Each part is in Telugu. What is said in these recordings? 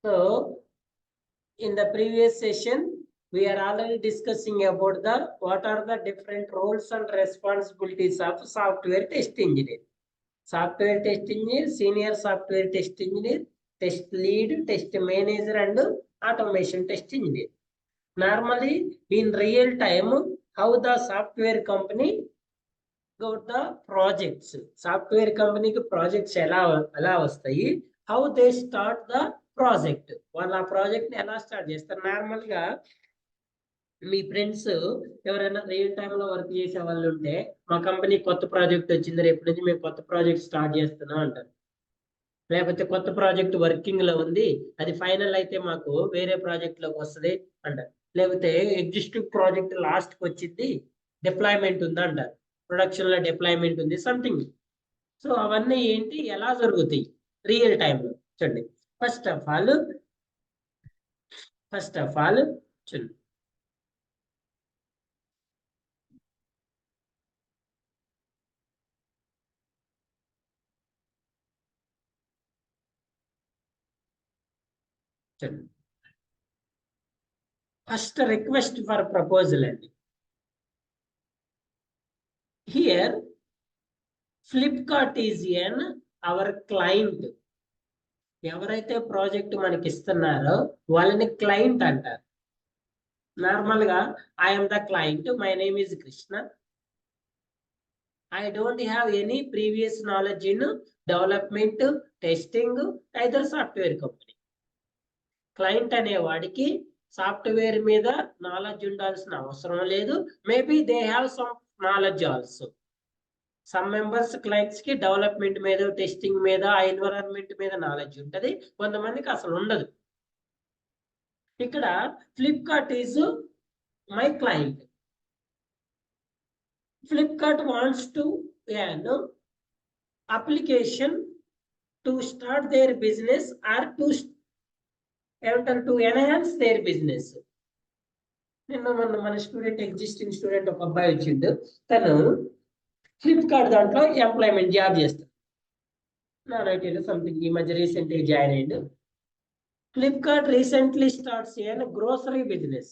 So in the previous session, we are already discussing about what are the different roles and responsibilities of software test engineer. Software test engineer, senior software test engineer, test lead, test manager, and automation test engineer. Normally, in real time, how the software company got the projects. Software company projects ఎలా వస్తాయి, how they start the project. వాళ్ళు ఆ ప్రాజెక్ట్ ని ఎలా స్టార్ట్ చేస్తారు? నార్మల్ గా మీ ఫ్రెండ్స్ ఎవరైనా రియల్ టైమ్ లో వర్క్ చేసే వాళ్ళు ఉంటే, మా కంపెనీ కొత్త ప్రాజెక్ట్ వచ్చింది, రేపు నుంచి మేము కొత్త ప్రాజెక్ట్ స్టార్ట్ చేస్తున్నాం అంటారు. లేకపోతే కొత్త ప్రాజెక్ట్ వర్కింగ్ లో ఉంది, అది ఫైనల్ అయితే మాకు వేరే ప్రాజెక్ట్ లోకి వస్తుంది అంటారు. లేకపోతే ఎగ్జిస్టింగ్ ప్రాజెక్ట్ లాస్ట్ కి వచ్చింది, డిప్లాయ్మెంట్ ఉంది అంటారు, ప్రొడక్షన్ లో డిప్లాయ్మెంట్ ఉంది, సంథింగ్. సో అవన్నీ ఏంటి, ఎలా జరుగుతాయి రియల్ టైమ్ లో చూడండి. ఫస్ట్ ఆఫ్ ఆల్ చూడండి, ఫస్ట్ రిక్వెస్ట్ ఫర్ ప్రపోజల్ అండి. Here Flipkart is an hour client. ఎవరైతే ప్రాజెక్ట్ మనకి ఇస్తున్నారో వాళ్ళని క్లయింట్ అంటారు. నార్మల్ గా I'm the client, my name is Krishna, I don't have any previous knowledge in development, testing, either software company. Client అనేవాడికి సాఫ్ట్వేర్ మీద నాలెడ్జ్ ఉండాల్సిన అవసరం లేదు. Maybe they have some knowledge also. Some members clients కి డెవలప్మెంట్ మీద, టెస్టింగ్ మీద, ఎన్విరాన్మెంట్ మీద నాలెడ్జ్ ఉంటుంది, కొంతమందికి అసలు ఉండదు. ఇక్కడ Flipkart is my client. Flipkart wants to an application to start their business or to enhance their business. మన స్టూడెంట్, ఎగ్జిస్టింగ్ స్టూడెంట్ ఒక అబ్బాయి వచ్చిండు, తను ఫ్లిప్కార్ట్ దాంట్లో ఎంప్లాయ్మెంట్ జాబ్ చేస్తాడు. నాన్ ఐటీలో సంథింగ్ ఈ మధ్య రీసెంట్గా జాయిన్ అయ్యిండు. Flipkart recently starts an grocery business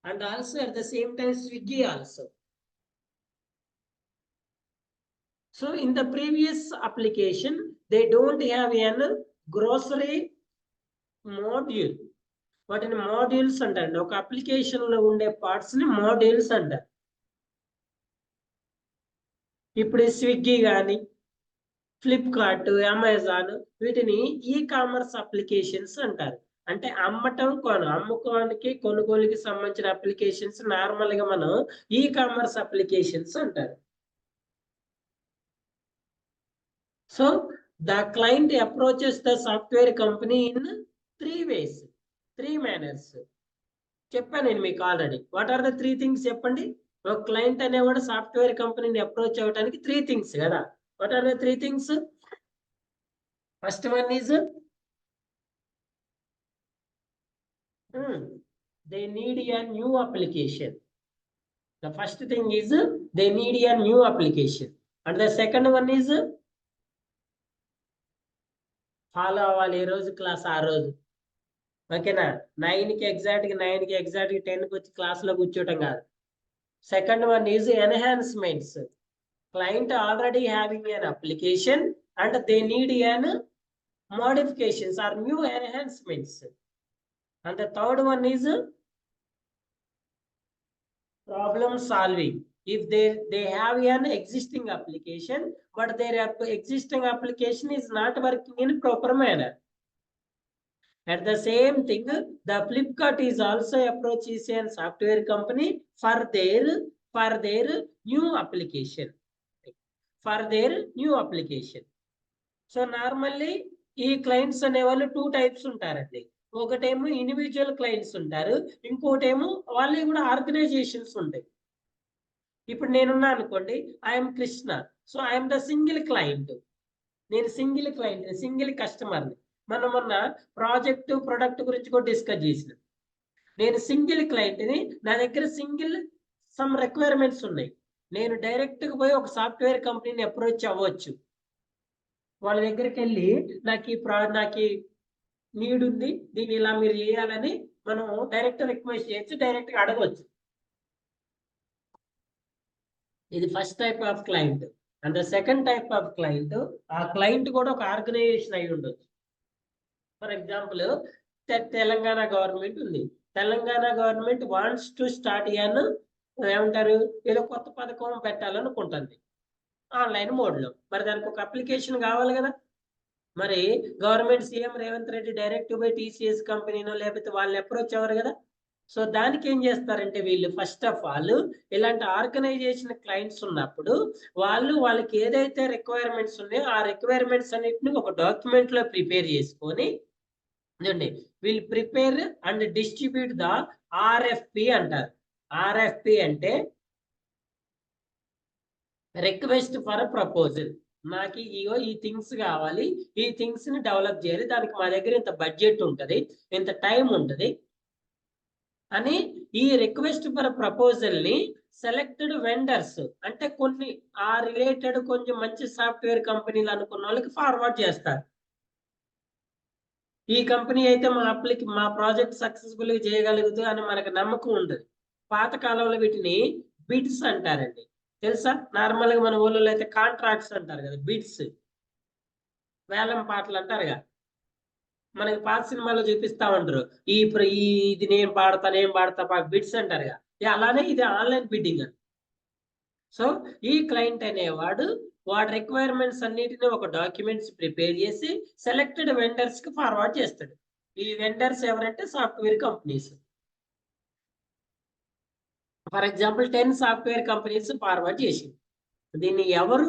and also at the same time Swiggy also. So in the previous application, they don't have an grocery module. వాటిని మాడ్యూల్స్ అంటారు. ఒక అప్లికేషన్ లో ఉండే పార్ట్స్ ని మాడ్యూల్స్ అంటారు. ఇప్పుడు స్విగ్గీ కానీ, ఫ్లిప్కార్ట్, అమెజాన్, వీటిని ఈ కామర్స్ అప్లికేషన్స్ అంటారు. అంటే అమ్ముకోవడానికి, కొనుగోలుకి సంబంధించిన అప్లికేషన్స్ నార్మల్ గా మనం ఈ కామర్స్ అప్లికేషన్స్ అంటారు. So the client approaches the software company in 3 ways, 3 manners. చెప్పాను నేను మీకు already. What are the 3 things చెప్పండి? ఒక క్లయింట్ అనేవాడు సాఫ్ట్వేర్ కంపెనీని అప్రోచ్ అవ్వడానికి 3 థింగ్స్ కదా. What are the 3 things? First one is they need a new application. The first thing is they need a new application, and the second one is follow అవ్వాలి ఏ రోజు క్లాస్ ఆ రోజు. ఓకేనా? 9కి ఎగ్జాక్ట్గా 10కి వచ్చి క్లాస్లో కూర్చోవటం కాదు. Second one is enhancements. Client already having an application and they need an modifications or new enhancements. And the third one is problem solving. If they have an existing application, but their existing application is not working in proper manner. At the same thing, the Flipkart is also approaches a software company for their new application. So normally ఈ క్లయింట్స్ అనేవాళ్ళు 2 టైప్స్ ఉంటారండి. ఒకటేమో ఇండివిజువల్ క్లయింట్స్ ఉంటారు, ఇంకోటేమో వాళ్ళే కూడా ఆర్గనైజేషన్స్ ఉంటాయి. ఇప్పుడు నేనున్నా అనుకోండి, I'm Krishna, so I'm the single client. నేను సింగిల్ కస్టమర్ని. మనం మొన్న ప్రొడక్ట్ గురించి కూడా డిస్కస్ చేసిన. నేను సింగిల్ క్లయింట్ని, నా దగ్గర సమ్ రిక్వైర్మెంట్స్ ఉన్నాయి. నేను డైరెక్ట్గా పోయి ఒక సాఫ్ట్వేర్ కంపెనీని అప్రోచ్ అవ్వచ్చు. వాళ్ళ దగ్గరికి వెళ్ళి నాకు నీడ్ ఉంది, దీన్ని ఇలా మీరు చేయాలని మనం డైరెక్ట్ రిక్వెస్ట్ చేయొచ్చు, డైరెక్ట్ గా అడగవచ్చు. ఇది first type of client. And the second type of client, ఆ క్లయింట్ కూడా ఒక ఆర్గనైజేషన్ అయి ఉండొచ్చు. ఫర్ ఎగ్జాంపుల్, తెలంగాణ గవర్నమెంట్ ఉంది. Telangana government wants to start ఏమంటారు, ఏదో కొత్త పథకం పెట్టాలనుకుంటుంది ఆన్లైన్ మోడ్ లో. మరి దానికి ఒక అప్లికేషన్ కావాలి కదా. మరి government CM Revanth Reddy direct by TCS కంపెనీనో లేకపోతే వాళ్ళని అప్రోచ్ అవ్వరు కదా. సో దానికి ఏం చేస్తారంటే వీళ్ళు ఫస్ట్ ఆఫ్ ఆల్ ఇలాంటి ఆర్గనైజేషన్ క్లయింట్స్ ఉన్నప్పుడు వాళ్ళకి ఏదైతే రిక్వైర్మెంట్స్ ఉన్నాయో ఆ రిక్వైర్మెంట్స్ అన్నిటిని ఒక డాక్యుమెంట్ లో ప్రిపేర్ చేసుకొని వీళ్ళు prepare and distribute the RFP అంటారు. ఆర్ఎఫ్పి అంటే రిక్వెస్ట్ ఫర్ ప్రపోజల్. నాకు ఈ థింగ్స్ కావాలి, ఈ థింగ్స్ ని డెవలప్ చేయాలి, దానికి మా దగ్గర ఇంత బడ్జెట్ ఉంటుంది, ఇంత టైం ఉంటుంది అని ఈ రిక్వెస్ట్ ఫర్ ప్రపోజల్ ని సెలెక్టెడ్ వెండర్స్ అంటే కొన్ని ఆ రిలేటెడ్ కొంచెం మంచి సాఫ్ట్వేర్ కంపెనీలు అనుకున్న వాళ్ళకి ఫార్వర్డ్ చేస్తారు. ఈ కంపెనీ అయితే మా ప్రాజెక్ట్ సక్సెస్ఫుల్ గా చేయగలుగుతుంది అని మనకు నమ్మకం ఉంటుంది. పాత కాలంలో వీటిని బిడ్స్ అంటారండి. తెలుసా? నార్మల్ గా మన ఊళ్ళో అయితే కాంట్రాక్ట్స్ అంటారు కదా, బిడ్స్, వేలం పాటలు అంటారుగా. మనకి పాత సినిమాలో చూపిస్తా ఉంటారు, ఇది నేను పాడతా బిడ్స్ అంటారుగా. అలానే ఇది ఆన్లైన్ బిడ్డింగ్. సో ఈ క్లయింట్ అనేవాడు వాడి రిక్వైర్మెంట్స్ అన్నిటిని ఒక డాక్యుమెంట్స్ ప్రిపేర్ చేసి సెలెక్టెడ్ వెండర్స్ కి ఫార్వర్డ్ చేస్తాడు. ఈ వెండర్స్ ఎవరంటే software companies. For example 10 software companies forward చేసింది. దీన్ని ఎవరు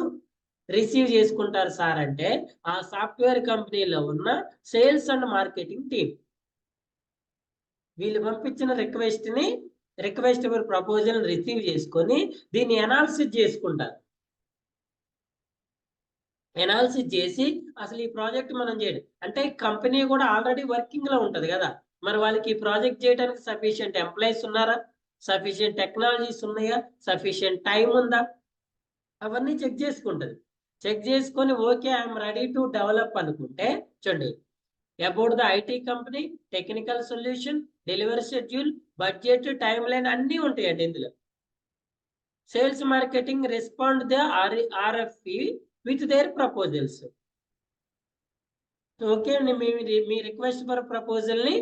రిసీవ్ చేసుకుంటారు సార్ అంటే ఆ సాఫ్ట్వేర్ కంపెనీలో ఉన్న సేల్స్ అండ్ మార్కెటింగ్ టీమ్. వీళ్ళు పంపించిన రిక్వెస్ట్ ఫర్ ప్రపోజల్ రిసీవ్ చేసుకొని దీన్ని అనాలిసిస్ చేసుకుంటారు. అనాలిసిస్ చేసి అసలు ఈ ప్రాజెక్ట్ మనం చేయడం అంటే కంపెనీ కూడా ఆల్రెడీ వర్కింగ్ లో ఉంటది కదా. మరి వాళ్ళకి ఈ ప్రాజెక్ట్ చేయడానికి సఫిషియంట్ ఎంప్లాయీస్ ఉన్నారా, సఫిషియంట్ టెక్నాలజీస్ ఉన్నాయా, సఫిషియంట్ టైం ఉందా, అవన్నీ చెక్ చేసుకుంటది. చెక్ చేసుకొని okay I'm ready to develop అనుకుంటే చూడండి, about the IT company, technical solution, delivery schedule, budget, time line అన్నీ ఉంటాయండి ఇందులో. Sales marketing respond the RFP with their proposals. Okay అండి, మీ రిక్వెస్ట్ ఫర్ ప్రపోజల్ ని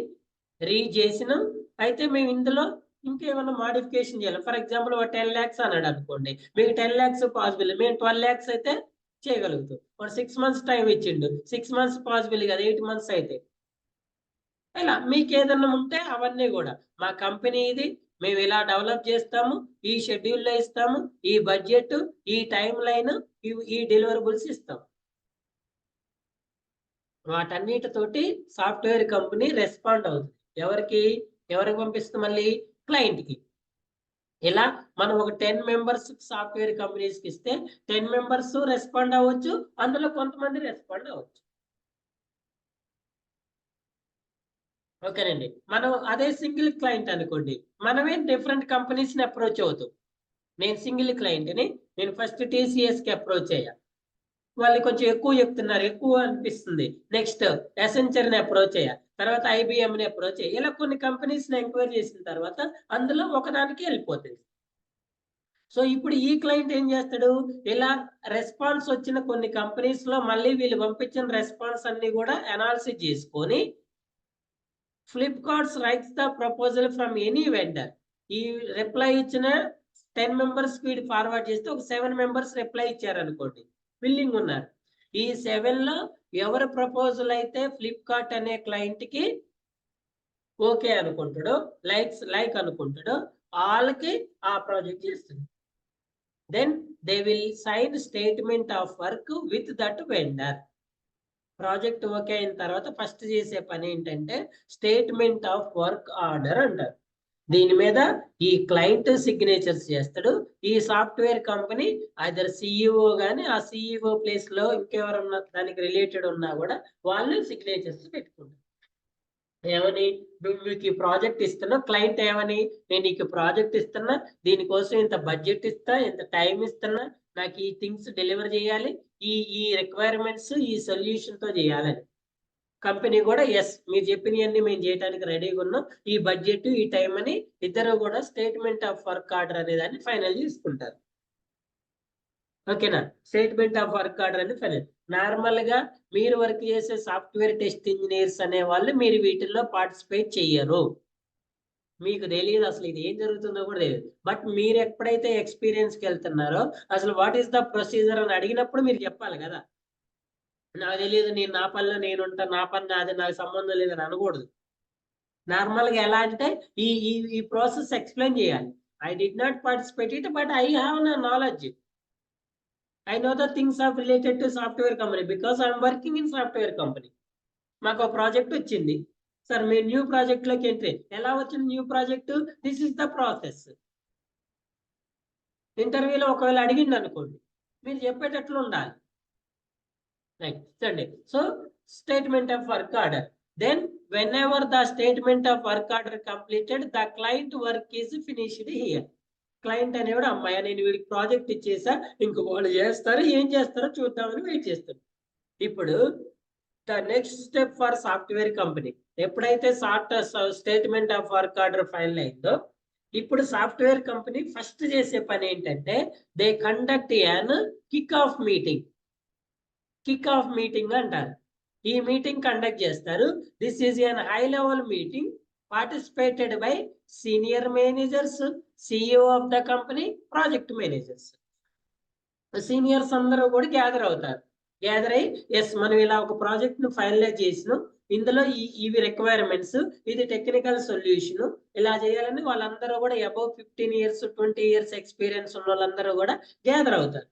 రీడ్ చేసినాం. అయితే మేము ఇందులో ఇంకేమైనా మాడిఫికేషన్ చేయాలి. ఫర్ ఎగ్జాంపుల్ 10 lakhs అన్నాడు అనుకోండి, మీకు 10 lakhs పాసిబుల్, మేము 12 lakhs అయితే చేయగలుగుతాం. 6 months టైం ఇచ్చిండు, 6 months పాసిబుల్ కదా, 8 months అయితే. ఇలా మీకు ఏదన్నా ఉంటే అవన్నీ కూడా మా కంపెనీ ఇది, మేము ఇలా డెవలప్ చేస్తాము, ఈ షెడ్యూల్లో ఇస్తాము, ఈ బడ్జెట్, ఈ టైం లైన్, ఈ డెలివరబుల్స్ ఇస్తాం. వాటన్నిటితోటి సాఫ్ట్వేర్ కంపెనీ రెస్పాండ్ అవుతుంది. ఎవరికి పంపిస్తుంది? మళ్ళీ క్లయింట్కి. ఇలా మనం ఒక 10 members సాఫ్ట్వేర్ కంపెనీస్కి ఇస్తే 10 members రెస్పాండ్ అవ్వచ్చు, అందులో కొంతమంది రెస్పాండ్ అవ్వచ్చు. ఓకేనండి. మనం అదే సింగిల్ క్లయింట్ అనుకోండి, మనమే డిఫరెంట్ కంపెనీస్ని అప్రోచ్ అవుతాం. నేను సింగిల్ క్లయింట్ని, నేను ఫస్ట్ టీసీఎస్కి అప్రోచ్ అయ్యా, వాళ్ళు కొంచెం ఎక్కువ చెప్తున్నారు, ఎక్కువ అనిపిస్తుంది. నెక్స్ట్ ఎసెంచర్ని అప్రోచ్ అయ్యా, తర్వాత ఐబిఎంని అప్రోచ్ అయ్యా. ఇలా కొన్ని కంపెనీస్ని ఎంక్వైరీ చేసిన తర్వాత అందులో ఒకదానికి వెళ్ళిపోతుంది. సో ఇప్పుడు ఈ క్లయింట్ ఏం చేస్తాడు, ఇలా రెస్పాన్స్ వచ్చిన కొన్ని కంపెనీస్ లో మళ్ళీ వీళ్ళు పంపించిన రెస్పాన్స్ అన్ని కూడా అనాలిసిస్ చేసుకొని Flipkart's rights the proposal from any vendor. ఈ రిప్లై ఇచ్చిన 10 members వీడు ఫార్వర్డ్ చేస్తే ఒక 7 members రిప్లై ఇచ్చారు అనుకోండి, బిల్లింగ్ ఉన్నారు. ఈ 7 లో ఎవరి ప్రపోజల్ అయితే ఫ్లిప్కార్ట్ అనే క్లయింట్ కి ఓకే అనుకుంటాడో, లైక్ అనుకుంటాడో వాళ్ళకి ఆ ప్రాజెక్ట్ చేస్తుంది. Then they will sign statement of work with that vendor. Project okay అయిన తర్వాత ఫస్ట్ చేసే పని ఏంటంటే స్టేట్మెంట్ ఆఫ్ వర్క్ ఆర్డర్ అంటారు. దీని మీద ఈ క్లయింట్ సిగ్నేచర్స్ చేస్తాడు. ఈ సాఫ్ట్వేర్ కంపెనీ ఐదర్ సిఇఓ కానీ ఆ సిఇఓ ప్లేస్ లో ఇంకెవరన్నా దానికి రిలేటెడ్ ఉన్నా కూడా వాళ్ళు సిగ్నేచర్స్ పెట్టుకుంటారు. ఏమని, మీకు ఈ ప్రాజెక్ట్ ఇస్తున్నా, క్లయింట్ ఏమని, నేను నీకు ప్రాజెక్ట్ ఇస్తున్నా, దీనికోసం ఇంత బడ్జెట్ ఇస్తా, ఇంత టైం ఇస్తున్నా, నాకు ఈ థింగ్స్ డెలివర్ చేయాలి, ఈ రిక్వైర్మెంట్స్ ఈ సొల్యూషన్ తో చేయాలని. కంపెనీ కూడా ఎస్ మీరు చెప్పినవన్నీ మేము చేయడానికి రెడీగా ఉన్నాం, ఈ బడ్జెట్ ఈ టైం అని ఇద్దరు కూడా స్టేట్మెంట్ ఆఫ్ వర్క్ ఆర్డర్ అనే దాన్ని ఫైనల్ చేసుకుంటారు. ఓకేనా? స్టేట్మెంట్ ఆఫ్ వర్క్ ఆర్డర్ అని ఫైనల్. నార్మల్ గా మీరు వర్క్ చేసే సాఫ్ట్వేర్ టెస్ట్ ఇంజనీర్స్ అనే వాళ్ళు మీరు వీటిల్లో పార్టిసిపేట్ చెయ్యరు. మీకు తెలియదు అసలు ఇది ఏం జరుగుతుందో కూడా తెలియదు. బట్ మీరు ఎప్పుడైతే ఎక్స్పీరియన్స్కి వెళ్తున్నారో అసలు వాట్ ఈస్ ద ప్రొసీజర్ అని అడిగినప్పుడు మీరు చెప్పాలి కదా. నాకు తెలియదు, నేను నా పనిలో నేను ఉంటా, నా పని నాది, నాకు సంబంధం లేదని అనకూడదు. నార్మల్ గా ఎలా అంటే ఈ ఈ ప్రాసెస్ ఎక్స్ప్లెయిన్ చేయాలి. I did not participate it but I have knowledge. I know the things of related to software company because I'm working in software company. మాకు ప్రాజెక్ట్ వచ్చింది సార్, మీరు న్యూ ప్రాజెక్ట్ లోకి ఎంట్రీ. ఎలా వచ్చింది new project? This is the process. ఇంటర్వ్యూలో ఒకవేళ అడిగింది అనుకోండి, మీరు చెప్పేటట్లు ఉండాలి. రైట్ చూడండి. So statement of work order. Then whenever the statement of work order completed, the client work is finished here. Client అనేవాడు అమ్మాయి నేను వీడికి ప్రాజెక్ట్ ఇచ్చేసా, ఇంక వాళ్ళు చేస్తారు, ఏం చేస్తారో చూద్దామని వెయిట్ చేస్తాడు. ఇప్పుడు the next step for software company, ఎప్పుడైతే statement of work order final అయిందో ఇప్పుడు సాఫ్ట్వేర్ కంపెనీ ఫస్ట్ చేసే పని ఏంటంటే they conduct an kick off meeting. Kick off meeting అంటారు. ఈ మీటింగ్ కండక్ట్ చేస్తారు. This is an high level meeting participated by senior managers, CEO of the company, project managers. Seniors అందరూ కూడా గ్యాదర్ అవుతారు. గ్యాదర్ అయ్యి ఎస్ మనం ఇలా ఒక ప్రాజెక్ట్ ను ఫైనలైజ్ చేసినాం, ఇందులో ఇవి రిక్వైర్మెంట్స్, ఇది టెక్నికల్ సొల్యూషన్, ఇలా చేయాలని వాళ్ళందరూ కూడా అబౌవ్ 15 years 20 years ఎక్స్పీరియన్స్ ఉన్న వాళ్ళందరూ కూడా గ్యాదర్ అవుతారు.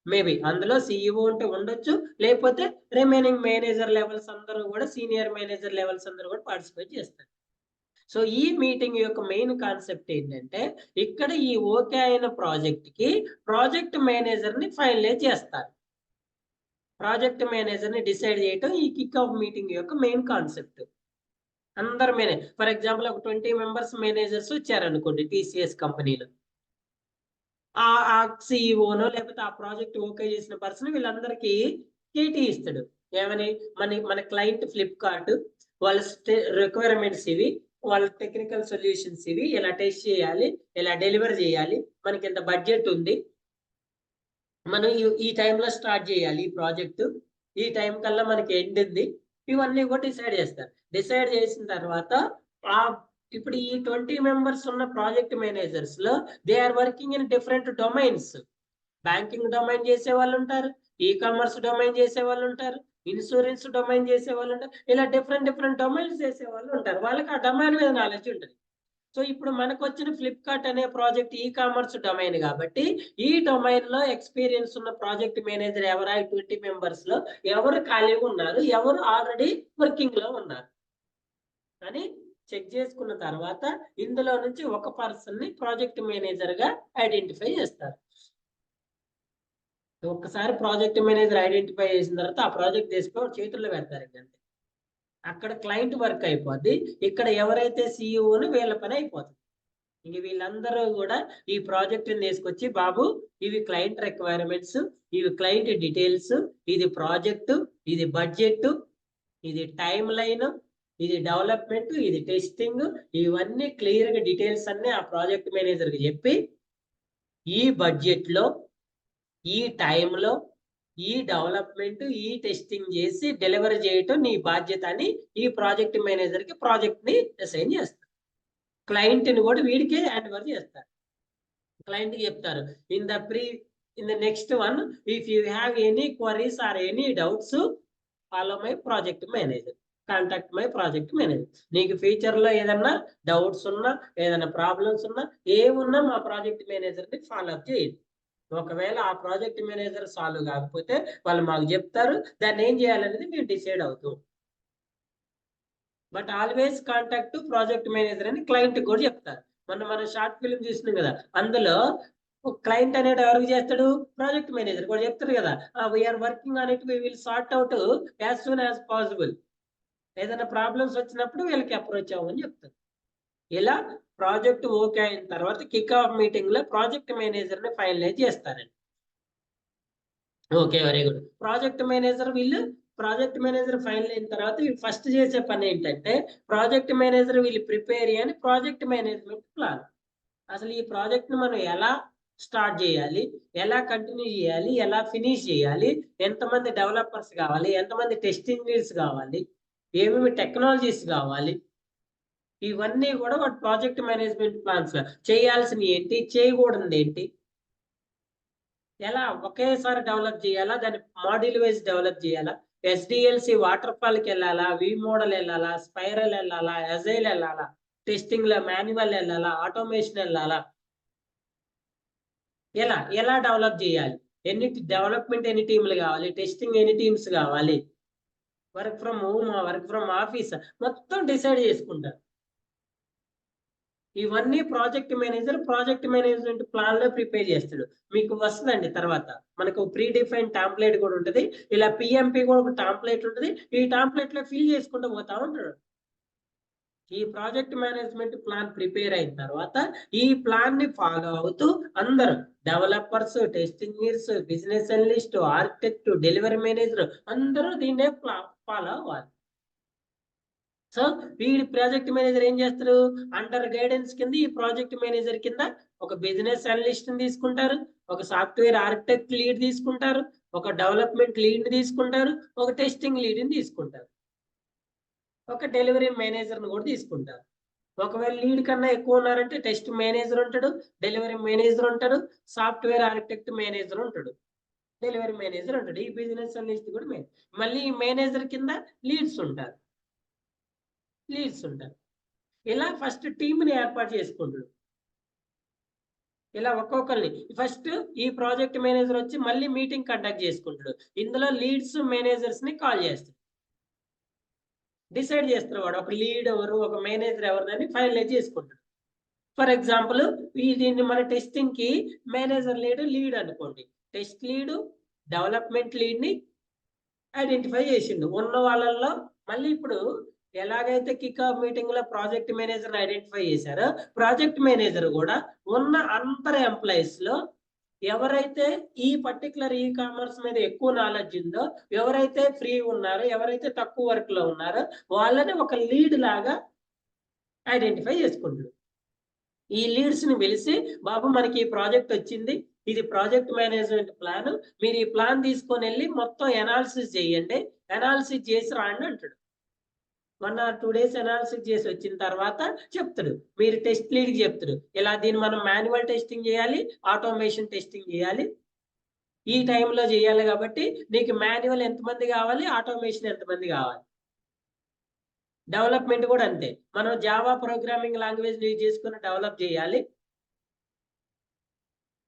మేబీ అందులో సిఇఓ ఉంటే ఉండొచ్చు, లేకపోతే రిమైనింగ్ మేనేజర్ లెవెల్స్ అందరూ కూడా సీనియర్ మేనేజర్ లెవెల్స్ అందరూ కూడా పార్టిసిపేట్ చేస్తారు. సో ఈ మీటింగ్ యొక్క మెయిన్ కాన్సెప్ట్ ఏంటంటే ఇక్కడ ఈ ఓకే అయిన ప్రాజెక్ట్ కి ప్రాజెక్ట్ మేనేజర్ ని ఫైనలైజ్ చేస్తారు. ప్రాజెక్ట్ మేనేజర్ ని డిసైడ్ చేయటం ఈ కిక్ ఆఫ్ మీటింగ్ యొక్క మెయిన్ కాన్సెప్ట్. అందరు ఫర్ ఎగ్జాంపుల్ ఒక 20 members మేనేజర్స్ వచ్చారనుకోండి టీసీఎస్ కంపెనీలో, ఆ సిఇఓనో లేకపోతే ఆ ప్రాజెక్ట్ ఓకే చేసిన పర్సన్ వీళ్ళందరికీ కేటీ ఇస్తాడు. ఏమని? మన క్లయింట్ ఫ్లిప్కార్ట్, వాళ్ళ రిక్వైర్మెంట్స్ ఇవి, వాళ్ళ టెక్నికల్ సొల్యూషన్స్ ఇవి, ఇలా టెస్ట్ చేయాలి, ఇలా డెలివర్ చేయాలి, మనకి ఎంత బడ్జెట్ ఉంది, మనం ఈ టైంలో స్టార్ట్ చేయాలి ఈ ప్రాజెక్ట్, ఈ టైం కల్లా మనకి ఎండ్ ఉంది, ఇవన్నీ కూడా డిసైడ్ చేస్తారు. డిసైడ్ చేసిన తర్వాత ఇప్పుడు ఈ 20 members ఉన్న ప్రాజెక్ట్ మేనేజర్స్ లో they are working in different domains. Banking domain చేసే వాళ్ళు ఉంటారు, ఈ కామర్స్ డొమైన్ చేసే వాళ్ళు ఉంటారు, ఇన్సూరెన్స్ డొమైన్ చేసే వాళ్ళు ఉంటారు, ఇలా డిఫరెంట్ డొమైన్స్ చేసే వాళ్ళు ఉంటారు. వాళ్ళకి ఆ డొమైన్ మీద నాలెడ్జ్ ఉంటుంది. సో ఇప్పుడు మనకు వచ్చిన ఫ్లిప్కార్ట్ అనే ప్రాజెక్ట్ ఈ కామర్స్ డొమైన్ కాబట్టి ఈ డొమైన్ లో ఎక్స్పీరియన్స్ ఉన్న ప్రాజెక్ట్ మేనేజర్ ఎవరా 20 members లో ఎవరు ఖాళీగా ఉన్నారు, ఎవరు ఆల్రెడీ వర్కింగ్ లో ఉన్నారు అని చెక్ చేసుకున్న తర్వాత ఇందులో నుంచి ఒక పర్సన్ ని ప్రాజెక్ట్ మేనేజర్ గా ఐడెంటిఫై చేస్తారు. ఒక్కసారి ప్రాజెక్ట్ మేనేజర్ ఐడెంటిఫై చేసిన తర్వాత ఆ ప్రాజెక్ట్ తీసుకొని చేతుల్లో పెడతారు. అంతే, అక్కడ క్లయింట్ వర్క్ అయిపోద్ది, ఇక్కడ ఎవరైతే సిఇఓని వీళ్ళ పని అయిపోతుంది. ఇంక వీళ్ళందరూ కూడా ఈ ప్రాజెక్ట్ తీసుకొచ్చి బాబు ఇవి క్లయింట్ రిక్వైర్మెంట్స్, ఇవి క్లయింట్ డీటెయిల్స్, ఇది ప్రాజెక్టు, ఇది బడ్జెట్, ఇది టైం లైన్, ఇది డెవలప్మెంట్, ఇది టెస్టింగ్, ఇవన్నీ క్లియర్ గా డీటెయిల్స్ అన్ని ఆ ప్రాజెక్ట్ మేనేజర్ కి చెప్పి ఈ బడ్జెట్ లో, ఈ టైంలో, ఈ డెవలప్మెంట్, ఈ టెస్టింగ్ చేసి డెలివరీ చేయటం నీ బాధ్యత అని ఈ ప్రాజెక్ట్ మేనేజర్ కి ప్రాజెక్ట్ ని అసైన్ చేస్తారు. క్లయింట్ ని కూడా వీడికే హ్యాండ్ ఓవర్ చేస్తారు. క్లయింట్ కి చెప్తారు in the next one if you have any queries or any doubts follow my project manager, contact my project manager. నీకు ఫ్యూచర్ లో ఏదన్నా డౌట్స్ ఉన్నా, ఏదైనా ప్రాబ్లమ్స్ ఉన్నా, ఏమున్నా మా ప్రాజెక్ట్ మేనేజర్ ని ఫాలో అప్ చేయండి. ఒకవేళ ఆ ప్రాజెక్ట్ మేనేజర్ సాల్వ్ కాకపోతే వాళ్ళు మాకు చెప్తారు, దాన్ని ఏం చేయాలనేది మేము డిసైడ్ అవుతాం. But always contact project manager అని క్లయింట్ కూడా చెప్తారు. మనం షార్ట్ ఫిల్మ్ చూసినాం కదా, అందులో క్లయింట్ అనేది ఎవరికి చేస్తాడు? ప్రాజెక్ట్ మేనేజర్ కూడా చెప్తారు కదా, we are working on it, we will sort out as soon as possible. ఏదైనా ప్రాబ్లమ్స్ వచ్చినప్పుడు వీళ్ళకి అప్రోచ్ అవ్వమని చెప్తారు. ఇలా ప్రాజెక్ట్ ఓకే అయిన తర్వాత కిక్ ఆఫ్ మీటింగ్ లో ప్రాజెక్ట్ మేనేజర్ ని ఫైనలైజ్ చేస్తారండి. Okay, very good. Project manager వీళ్ళు ప్రాజెక్ట్ మేనేజర్ ఫైనల్ అయిన తర్వాత వీళ్ళు ఫస్ట్ చేసే పని ఏంటంటే ప్రాజెక్ట్ మేనేజర్ వీళ్ళు ప్రిపేర్ అని ప్రాజెక్ట్ మేనేజ్మెంట్ ప్లాన్. అసలు ఈ ప్రాజెక్ట్ ని మనం ఎలా స్టార్ట్ చేయాలి, ఎలా కంటిన్యూ చేయాలి, ఎలా ఫినిష్ చేయాలి, ఎంతమంది డెవలపర్స్ కావాలి, ఎంతమంది టెస్ట్ ఇంజనీర్స్ కావాలి, ఏమేమి టెక్నాలజీస్ కావాలి, ఇవన్నీ కూడా వాటి ప్రాజెక్ట్ మేనేజ్మెంట్ ప్లాన్స్ చేయాల్సినవి ఏంటి, చేయకూడదు ఏంటి, ఎలా ఒకేసారి డెవలప్ చేయాలా, దాన్ని మాడ్యూల్ వైజ్ డెవలప్ చేయాలా, ఎస్డిఎల్సి వాటర్ ఫాల్కి వెళ్ళాలా, వి మోడల్ వెళ్ళాలా, స్పైరల్ వెళ్ళాలా, అజైల్ వెళ్ళాలా, టెస్టింగ్ లో మాన్యువల్ వెళ్ళాలా, ఆటోమేషన్ వెళ్ళాలా, ఎలా డెవలప్ చేయాలి, డెవలప్మెంట్ ఎన్ని టీంలు కావాలి, టెస్టింగ్ ఎన్ని టీమ్స్ కావాలి, work from home, work from office మొత్తం డిసైడ్ చేసుకుంటారు. ఇవన్నీ ప్రాజెక్ట్ మేనేజ్మెంట్ ప్లాన్ లో ప్రిపేర్ చేస్తాడు. మీకు వస్తుందండి తర్వాత మనకు ప్రీ డిఫైన్ టాంప్లెట్ కూడా ఉంటుంది, ఇలా పిఎంపి కూడా ఒక టాంప్లెట్ ఉంటుంది, ఈ టాంప్లెట్ లో ఫిల్ చేసుకుంటూ పోతా ఉంటాడు. ఈ ప్రాజెక్ట్ మేనేజ్మెంట్ ప్లాన్ ప్రిపేర్ అయిన తర్వాత ఈ ప్లాన్ ని ఫాలో అవుతూ అందరూ developers, test engineers, business analyst, architect, delivery manager అందరూ దీన్నే ఫాలో అవ్వాలి. సో వీడి ప్రాజెక్ట్ మేనేజర్ ఏం చేస్తారు, అండర్ గైడెన్స్ కింద ఈ ప్రాజెక్ట్ మేనేజర్ కింద ఒక బిజినెస్ అనలిస్ట్ ని తీసుకుంటారు, ఒక సాఫ్ట్వేర్ ఆర్కిటెక్ట్ లీడ్ తీసుకుంటారు, ఒక డెవలప్మెంట్ లీడ్ తీసుకుంటారు, ఒక టెస్టింగ్ లీడ్ ని తీసుకుంటారు, ఒక డెలివరీ మేనేజర్ ని కూడా తీసుకుంటారు. ఒకవేళ లీడ్ కన్నా ఎక్కువ ఉన్నారంటే టెస్ట్ మేనేజర్ ఉంటాడు, డెలివరీ మేనేజర్ ఉంటాడు, సాఫ్ట్వేర్ ఆర్కిటెక్ట్ మేనేజర్ ఉంటాడు, డెలివరీ మేనేజర్ ఉంటాడు, ఈ బిజినెస్ అనలిస్ట్ కూడా మళ్ళీ ఈ మేనేజర్ కింద లీడ్స్ ఉంటారు. ఇలా ఫస్ట్ టీంని ఏర్పాటు చేసుకుంటాడు. ఇలా ఒక్కొక్కరిని ఫస్ట్ ఈ ప్రాజెక్ట్ మేనేజర్ వచ్చి మళ్ళీ మీటింగ్ కండక్ట్ చేసుకుంటాడు. ఇందులో లీడ్స్ మేనేజర్స్ ని కాల్ చేస్తాడు, డిసైడ్ చేస్తాడు వాడు ఒక లీడ్ ఎవరు, ఒక మేనేజర్ ఎవరిని ఫైనలైజ్ చేసుకుంటాడు. ఫర్ ఎగ్జాంపుల్ దీన్ని మన టెస్టింగ్ కి మేనేజర్ లీడ్ అనుకోండి, టెస్ట్ లీడ్, డెవలప్మెంట్ లీడ్ ని ఐడెంటిఫై చేసిండు. ఉన్న వాళ్ళల్లో మళ్ళీ ఇప్పుడు ఎలాగైతే కిక్ ఆఫ్ మీటింగ్ లో ప్రాజెక్ట్ మేనేజర్ ఐడెంటిఫై చేశారో ప్రాజెక్ట్ మేనేజర్ కూడా ఉన్న అందరు ఎంప్లాయీస్ లో ఎవరైతే ఈ పర్టికులర్ ఈ కామర్స్ మీద ఎక్కువ నాలెడ్జ్ ఉందో, ఎవరైతే ఫ్రీ ఉన్నారో, ఎవరైతే తక్కువ వర్క్ లో ఉన్నారో వాళ్ళని ఒక లీడ్ లాగా ఐడెంటిఫై చేసుకుంటాడు. ఈ లీడ్స్ ని పిలిచి, బాబు మనకి ఈ ప్రాజెక్ట్ వచ్చింది, ఇది ప్రాజెక్ట్ మేనేజ్మెంట్ ప్లాన్, మీరు ఈ ప్లాన్ తీసుకొని వెళ్ళి మొత్తం ఎనాలిసిస్ చేయండి, ఎనాలిసిస్ చేసి రాండి అంటాడు. 1 or 2 days అనాలిసిస్ చేసి వచ్చిన తర్వాత చెప్తాడు, మీరు టెస్ట్ లీడ్ చెప్తాడు, ఇలా దీన్ని మనం మాన్యువల్ టెస్టింగ్ చేయాలి, ఆటోమేషన్ టెస్టింగ్ చేయాలి, ఈ టైంలో చేయాలి, కాబట్టి నీకు మాన్యువల్ ఎంతమంది కావాలి, ఆటోమేషన్ ఎంతమంది కావాలి. డెవలప్మెంట్ కూడా అంతే, మనం జావా ప్రోగ్రామింగ్ లాంగ్వేజ్ యూజ్ చేసుకుని డెవలప్ చేయాలి,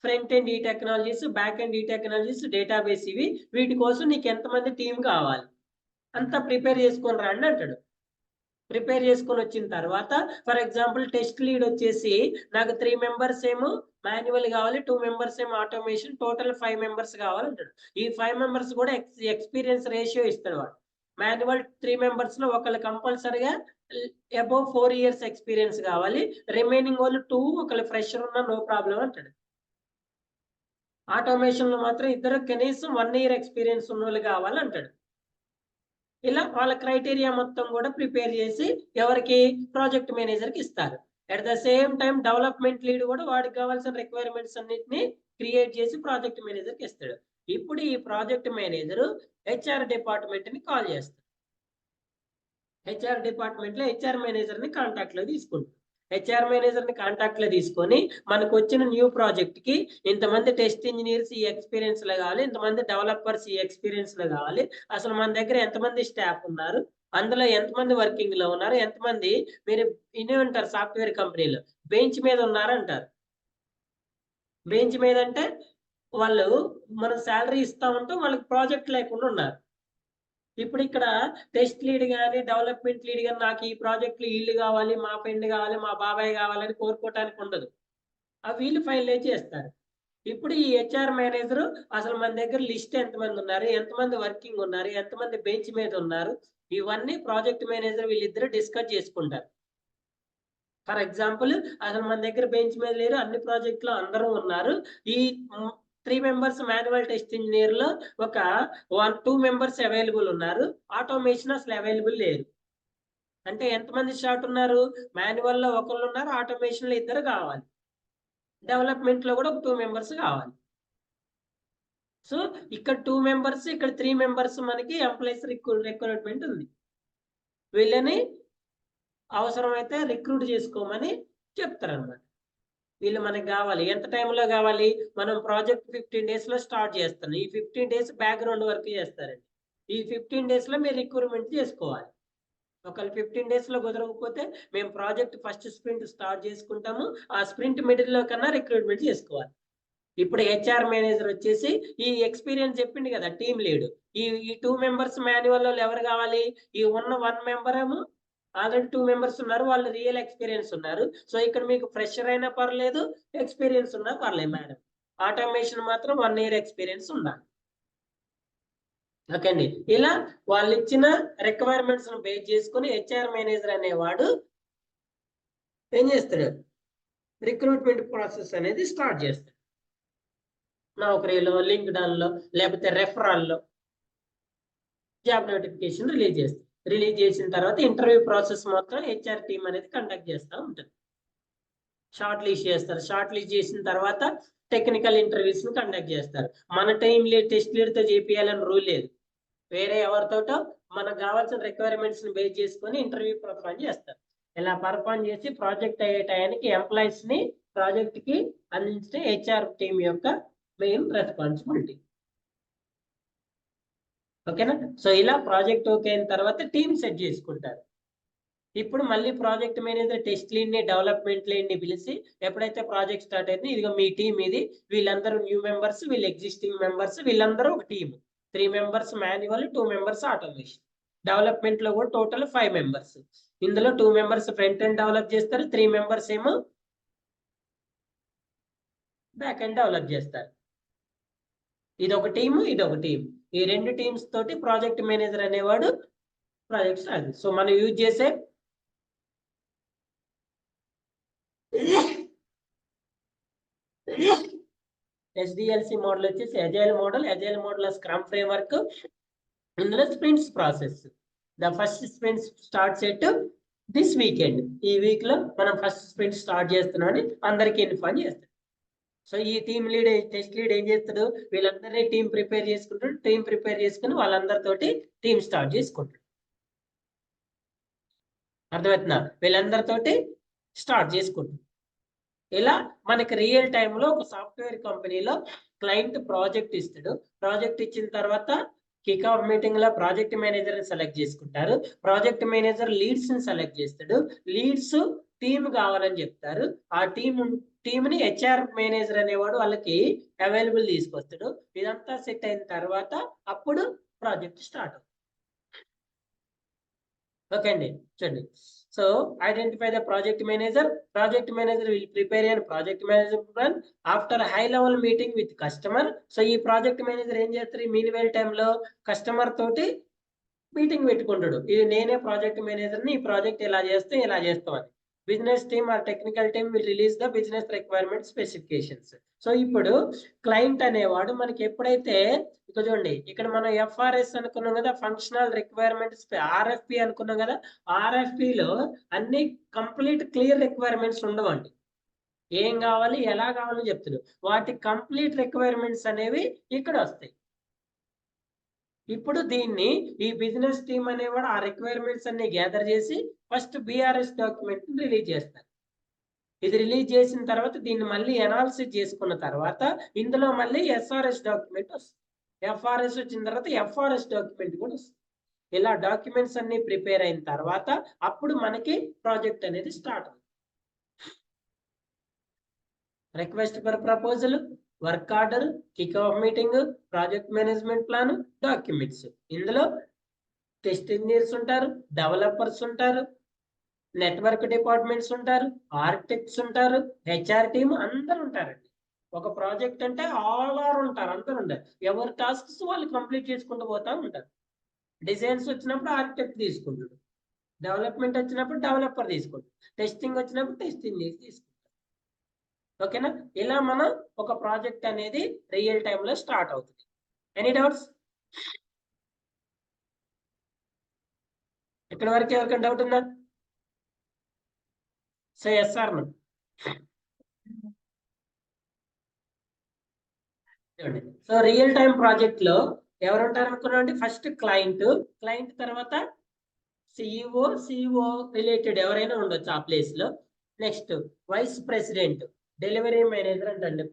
ఫ్రంట్ ఎండ్ ఈ టెక్నాలజీస్, బ్యాక్ ఎండ్ ఈ టెక్నాలజీస్, డేటాబేస్ ఇవి, వీటి కోసం నీకు ఎంతమంది టీం కావాలి అంతా ప్రిపేర్ చేసుకొని రండి అంటాడు. ప్రిపేర్ చేసుకొని వచ్చిన తర్వాత ఫర్ ఎగ్జాంపుల్ టెస్ట్ లీడ్ వచ్చేసి నాకు 3 members ఏమో మాన్యువల్ కావాలి, 2 members ఏమో ఆటోమేషన్, టోటల్ 5 members కావాలంటాడు. ఈ 5 members కూడా ఎక్స్పీరియన్స్ రేషియో ఇస్తాడు వాడు. మాన్యువల్ 3 members లో ఒకళ్ళు కంపల్సరిగా అబౌవ్ 4 years ఎక్స్పీరియన్స్ కావాలి, రిమైనింగ్ వాళ్ళు 2 ఒకళ్ళు ఫ్రెషర్ ఉన్నా నో ప్రాబ్లం అంటాడు. ఆటోమేషన్ లో మాత్రం ఇద్దరు కనీసం 1 year ఎక్స్పీరియన్స్ ఉన్న వాళ్ళు కావాలంటాడు. ఇలా వాళ్ళ క్రైటీరియా మొత్తం కూడా ప్రిపేర్ చేసి ఎవరికి, ప్రాజెక్ట్ మేనేజర్ కి ఇస్తారు. At the same time development lead కూడా వాడికి కావాల్సిన రిక్వైర్మెంట్స్ అన్నిటిని క్రియేట్ చేసి ప్రాజెక్ట్ మేనేజర్ కి ఇస్తాడు. ఇప్పుడు ఈ ప్రాజెక్ట్ మేనేజర్ హెచ్ఆర్ డిపార్ట్మెంట్ ని కాల్ చేస్తాడు. హెచ్ఆర్ డిపార్ట్మెంట్ లో హెచ్ఆర్ మేనేజర్ ని కాంటాక్ట్ లో తీసుకుంటాడు. హెచ్ఆర్ మేనేజర్ ని కాంటాక్ట్ లో తీసుకొని మనకు వచ్చిన న్యూ ప్రాజెక్ట్ కి ఇంతమంది టెస్ట్ ఇంజనీర్స్ ఈ ఎక్స్పీరియన్స్ లో కావాలి, ఇంతమంది డెవలపర్స్ ఈ ఎక్స్పీరియన్స్ లో కావాలి, అసలు మన దగ్గర ఎంతమంది స్టాఫ్ ఉన్నారు, అందులో ఎంతమంది వర్కింగ్ లో ఉన్నారు, ఎంతమంది మీరు ఇనే ఉంటారు సాఫ్ట్వేర్ కంపెనీలో బెంచ్ మీద ఉన్నారంటారు. బెంచ్ మీద అంటే వాళ్ళు మనం శాలరీ ఇస్తా ఉంటాం, వాళ్ళకి ప్రాజెక్ట్ లేకుండా ఉన్నారు. ఇప్పుడు ఇక్కడ టెస్ట్ లీడ్ కానీ డెవలప్మెంట్ లీడ్ కానీ నాకు ఈ ప్రాజెక్టులు వీళ్ళు కావాలి, మా ఫ్రెండ్ కావాలి, మా బాబాయ్ కావాలని కోరుకోవటానికి ఉండదు, అవి వీళ్ళు ఫైనలైజ్ చేస్తారు. ఇప్పుడు ఈ హెచ్ఆర్ మేనేజర్ అసలు మన దగ్గర లిస్ట్ ఎంతమంది ఉన్నారు, ఎంతమంది వర్కింగ్ ఉన్నారు, ఎంతమంది బెంచ్ మీద ఉన్నారు, ఇవన్నీ ప్రాజెక్ట్ మేనేజర్ వీళ్ళిద్దరు డిస్కస్ చేసుకుంటారు. ఫర్ ఎగ్జాంపుల్ అసలు మన దగ్గర బెంచ్ మీద లేరు, అన్ని ప్రాజెక్టులో అందరూ ఉన్నారు, ఈ 3 మెంబర్స్ మాన్యువల్ టెస్ట్ ఇంజనీర్ లో ఒక 2 మెంబర్స్ అవైలబుల్ ఉన్నారు, ఆటోమేషన్ అసలు అవైలబుల్ లేరు. అంటే ఎంతమంది షార్ట్ ఉన్నారు? మాన్యువల్ లో ఒకళ్ళు ఉన్నారు, ఆటోమేషన్ లో 2 కావాలి, డెవలప్మెంట్ లో కూడా ఒక 2 మెంబర్స్ కావాలి. సో ఇక్కడ 2 మెంబర్స్, ఇక్కడ 3 మెంబర్స్ మనకి ఎంప్లాయీస్ రిక్రూట్మెంట్ ఉంది. వీళ్ళని అవసరమైతే రిక్రూట్ చేసుకోమని చెప్తారన్నమాట. వీళ్ళు మనకి కావాలి. ఎంత టైంలో కావాలి? మనం ప్రాజెక్ట్ 15 days లో స్టార్ట్ చేస్తాం. ఈ 15 days బ్యాక్గ్రౌండ్ వర్క్ చేస్తారండి. ఈ 15 days లో మీరు రిక్రూట్మెంట్ చేసుకోవాలి. ఒకవేళ 15 days లో కుదరకపోతే మేము ప్రాజెక్ట్ ఫస్ట్ స్ప్రింట్ స్టార్ట్ చేసుకుంటాము, ఆ స్ప్రింట్ మిడిల్ లో కన్నా రిక్రూట్మెంట్ చేసుకోవాలి. ఇప్పుడు హెచ్ఆర్ మేనేజర్ వచ్చేసి ఈ ఎక్స్పీరియన్స్ చెప్పింది కదా, టీమ్ లీడ్. ఈ 2 మెంబర్స్ మాన్యువల్ వాళ్ళు ఎవరు కావాలి? ఈ ఉన్న 1 మెంబర్ ఏమో ఆల్రెడీ 2 మెంబర్స్ ఉన్నారు, వాళ్ళు రియల్ ఎక్స్పీరియన్స్ ఉన్నారు. సో ఇక్కడ మీకు ఫ్రెషర్ అయినా పర్లేదు, ఎక్స్పీరియన్స్ ఉన్నా పర్లేదు మేడం. ఆటోమేషన్ మాత్రం 1 year ఎక్స్పీరియన్స్ ఉండాలి. ఓకే అండి. ఇలా వాళ్ళు ఇచ్చిన రిక్వైర్మెంట్స్ ను బేస్ చేసుకుని హెచ్ఆర్ మేనేజర్ అనేవాడు ఏం చేస్తాడు? రిక్రూట్మెంట్ ప్రాసెస్ అనేది స్టార్ట్ చేస్తాడు. నౌకరీలో, లింక్డ్ఇన్ లో, లేకపోతే రెఫరల్లో జాబ్ నోటిఫికేషన్ రిలీజ్ చేస్తారు. రిలీజ్ చేసిన తర్వాత ఇంటర్వ్యూ ప్రాసెస్ మొత్తం హెచ్ఆర్ టీమ్ అనేది కండక్ట్ చేస్తూ ఉంటుంది. షార్ట్ లిస్ట్ చేస్తారు. షార్ట్ లిస్ట్ చేసిన తర్వాత టెక్నికల్ ఇంటర్వ్యూస్ ని కండక్ట్ చేస్తారు. మన టైం లీడ్, టెస్ట్ లీడ్ తో చేపియాలని రూల్ లేదు. వేరే ఎవరితోటో మనకు కావాల్సిన రిక్వైర్మెంట్స్ ని బేస్ చేసుకొని ఇంటర్వ్యూ పర్ఫార్మ్ చేస్తారు. ఇలా పర్ఫార్మ్ చేసి ప్రాజెక్ట్ అయ్యే టయానికి ఎంప్లాయీస్ ని ప్రాజెక్ట్ కి అందించే హెచ్ఆర్ టీమ్ యొక్క మెయిన్ రెస్పాన్సిబిలిటీ. ఓకేనా? సో ఇలా ప్రాజెక్ట్ ఓకే అయిన తర్వాత టీమ్ సెట్ చేసుకుంటారు. ఇప్పుడు మళ్ళీ ప్రాజెక్ట్ మేనేజర్ టెస్ట్ లీడ్ ని, డెవలప్మెంట్ లీడ్ ని పిలిచి ఎప్పుడైతే ప్రాజెక్ట్ స్టార్ట్ అయింది, ఇదిగో మీ టీం ఇది, వీళ్ళందరూ న్యూ మెంబర్స్, వీళ్ళు ఎగ్జిస్టింగ్ మెంబర్స్, వీళ్ళందరూ ఒక team. 3 members manual, 2 members automation. Development లో కూడా టోటల్ 5 members. ఇందులో 2 members ఫ్రంట్ ఎండ్ డెవలప్ చేస్తారు, 3 members ఏమో బ్యాక్ ఎండ్ డెవలప్ చేస్తారు. ఇదొక టీము, ఇదొక టీం. ఈ 2 teams తోటి ప్రాజెక్ట్ మేనేజర్ అనేవాడు ప్రాజెక్ట్ స్టార్ట్. సో మనం యూజ్ చేసే SDLC మోడల్ వచ్చేసి అజైల్ మోడల్ స్క్రమ్ ఫ్రేమ్వర్క్. ఇందులో sprints process. The first sprint starts at this weekend. ఈ వీక్ లో మనం ఫస్ట్ స్ప్రింట్ స్టార్ట్ చేస్తున్నామని అందరికీ ఇన్ఫార్మ్ చేస్తాడు. సో ఈ టీమ్ లీడ్, టెస్ట్ లీడ్ ఏం చేస్తాడు? వీళ్ళందరినీ టీం ప్రిపేర్ చేసుకుంటాడు. టీం ప్రిపేర్ చేసుకుని వాళ్ళందరితోటి టీం స్టార్ట్ చేసుకుంటాడు. అర్థమవుతుందా? వీళ్ళందరితోటి స్టార్ట్ చేసుకుంటాడు. ఇలా మనకి రియల్ టైంలో ఒక సాఫ్ట్వేర్ కంపెనీలో క్లయింట్ ప్రాజెక్ట్ ఇస్తాడు. ప్రాజెక్ట్ ఇచ్చిన తర్వాత కిక్ ఆఫ్ మీటింగ్ లో ప్రాజెక్ట్ మేనేజర్ ని సెలెక్ట్ చేసుకుంటారు. ప్రాజెక్ట్ మేనేజర్ లీడ్స్ ని సెలెక్ట్ చేస్తాడు. లీడ్స్ టీమ్ కావాలని చెప్తారు. ఆ టీమ్ ని హెచ్ఆర్ మేనేజర్ అనేవాడు వాళ్ళకి అవైలబుల్ తీసుకొస్తాడు. ఇదంతా సెట్ అయిన తర్వాత అప్పుడు ప్రాజెక్ట్ స్టార్ట్ అవుతుంది. ఓకే అండి, చూడండి. So identify the project manager. Project manager will prepare an project management plan after high level meeting with customer. So ఈ ప్రాజెక్ట్ మేనేజర్ ఏం చేస్తారు? మీన్వైల్ టైంలో కస్టమర్ తోటి మీటింగ్ పెట్టుకుంటాడు. ఇది నేనే ప్రాజెక్ట్ మేనేజర్ని, ఈ ప్రాజెక్ట్ ఇలా చేస్తే ఇలా చేస్తామని. Business team or technical team will release the business requirement specifications. So ఇప్పుడు క్లయింట్ అనేవాడు మనకి ఎప్పుడైతే ఇక్కడ చూడండి, ఇక్కడ మనం FRS అనుకున్నాం కదా, ఫంక్షనల్ రిక్వైర్మెంట్స్, RFP అనుకున్నాం కదా. RFP లో అన్ని కంప్లీట్ క్లియర్ రిక్వైర్మెంట్స్ ఉండవండి. ఏం కావాలి, ఎలా కావాలని చెప్తున్నాడు. వాటి కంప్లీట్ రిక్వైర్మెంట్స్ అనేవి ఇక్కడ వస్తాయి. ఇప్పుడు దీన్ని ఈ బిజినెస్ టీమ్ అనేవాడు ఆ రిక్వైర్మెంట్స్ అన్ని గ్యాదర్ చేసి ఫస్ట్ BRS డాక్యుమెంట్ రిలీజ్ చేస్తారు. ఇది రిలీజ్ చేసిన తర్వాత దీన్ని మళ్ళీ అనాలిసిస్ చేసుకున్న తర్వాత ఇందులో మళ్ళీ SRS డాక్యుమెంట్ వస్తుంది. FRS వచ్చిన తర్వాత FRS డాక్యుమెంట్ కూడా వస్తుంది. ఇలా డాక్యుమెంట్స్ అన్ని ప్రిపేర్ అయిన తర్వాత అప్పుడు మనకి ప్రాజెక్ట్ అనేది స్టార్ట్ అవుతుంది. Request for proposal, work order, kick off meeting, project management plan, documents. ఇందులో టెస్ట్ ఇంజనీర్స్ ఉంటారు, డెవలపర్స్ ఉంటారు, నెట్వర్క్ డిపార్ట్మెంట్స్ ఉంటారు, ఆర్కిటెక్ట్స్ ఉంటారు, HR టీమ్ అందరు ఉంటారండి. ఒక ప్రాజెక్ట్ అంటే ఆల్ ఆర్ ఉంటారు, అందరు ఉంటారు. ఎవరి టాస్క్స్ వాళ్ళు కంప్లీట్ చేసుకుంటూ పోతా ఉంటారు. డిజైన్స్ వచ్చినప్పుడు ఆర్కిటెక్ట్ తీసుకుంటాడు, డెవలప్మెంట్ వచ్చినప్పుడు డెవలపర్ తీసుకుంటాడు, టెస్టింగ్ వచ్చినప్పుడు టెస్ట్ ఇంజనీర్ తీసుకుంటారు. ఓకేనా? ఇలా మనం ఒక ప్రాజెక్ట్ అనేది రియల్ టైమ్ లో స్టార్ట్ అవుతుంది. Any doubts? ఇక్కడ వరకు ఎవరికైనా డౌట్ ఉందా? So yes or no? So real time project లో ఎవరు ఉంటారు అనుకున్నాండి? ఫస్ట్ క్లయింట్ తర్వాత సిఇఓ రిలేటెడ్ ఎవరైనా ఉండొచ్చు ఆ ప్లేస్ లో. Next vice president, delivery manager అంటండి.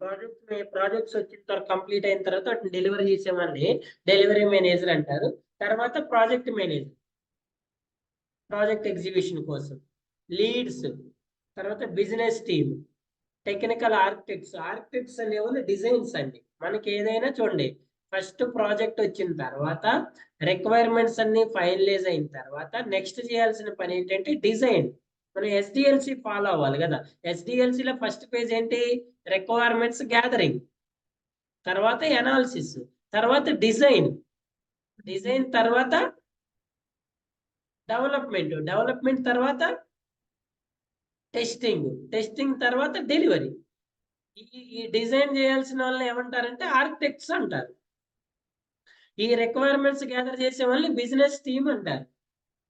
ప్రాజెక్ట్స్ వచ్చిన తర్వాత కంప్లీట్ అయిన తర్వాత వాటిని డెలివరీ చేసేవాడిని డెలివరీ మేనేజర్ అంటారు. తర్వాత ప్రాజెక్ట్ మేనేజర్, ప్రాజెక్ట్ ఎగ్జిక్యూషన్ కోసం. లీడ్స్, తర్వాత బిజినెస్ టీమ్, టెక్నికల్ ఆర్కిటెక్ట్స్ అనేవి డిజైన్స్ అండి. మనకి ఏదైనా చూడండి, ఫస్ట్ ప్రాజెక్ట్ వచ్చిన తర్వాత రిక్వైర్మెంట్స్ అన్ని ఫైనలైజ్ అయిన తర్వాత నెక్స్ట్ చేయాల్సిన పని ఏంటంటే డిజైన్. మనం ఎస్డిఎల్సి ఫాలో అవ్వాలి కదా. ఎస్డిఎల్సి లో ఫస్ట్ పేజ్ ఏంటి? రిక్వైర్మెంట్స్ గ్యాదరింగ్, తర్వాత ఎనాలిసిస్, తర్వాత డిజైన్ తర్వాత డెవలప్మెంట్ తర్వాత టెస్టింగ్ తర్వాత డెలివరీ. ఈ డిజైన్ చేయాల్సిన వాళ్ళని ఏమంటారంటే ఆర్కిటెక్ట్స్ అంటారు. ఈ రిక్వైర్మెంట్స్ గ్యాదర్ చేసే వాళ్ళని బిజినెస్ టీమ్ అంటారు.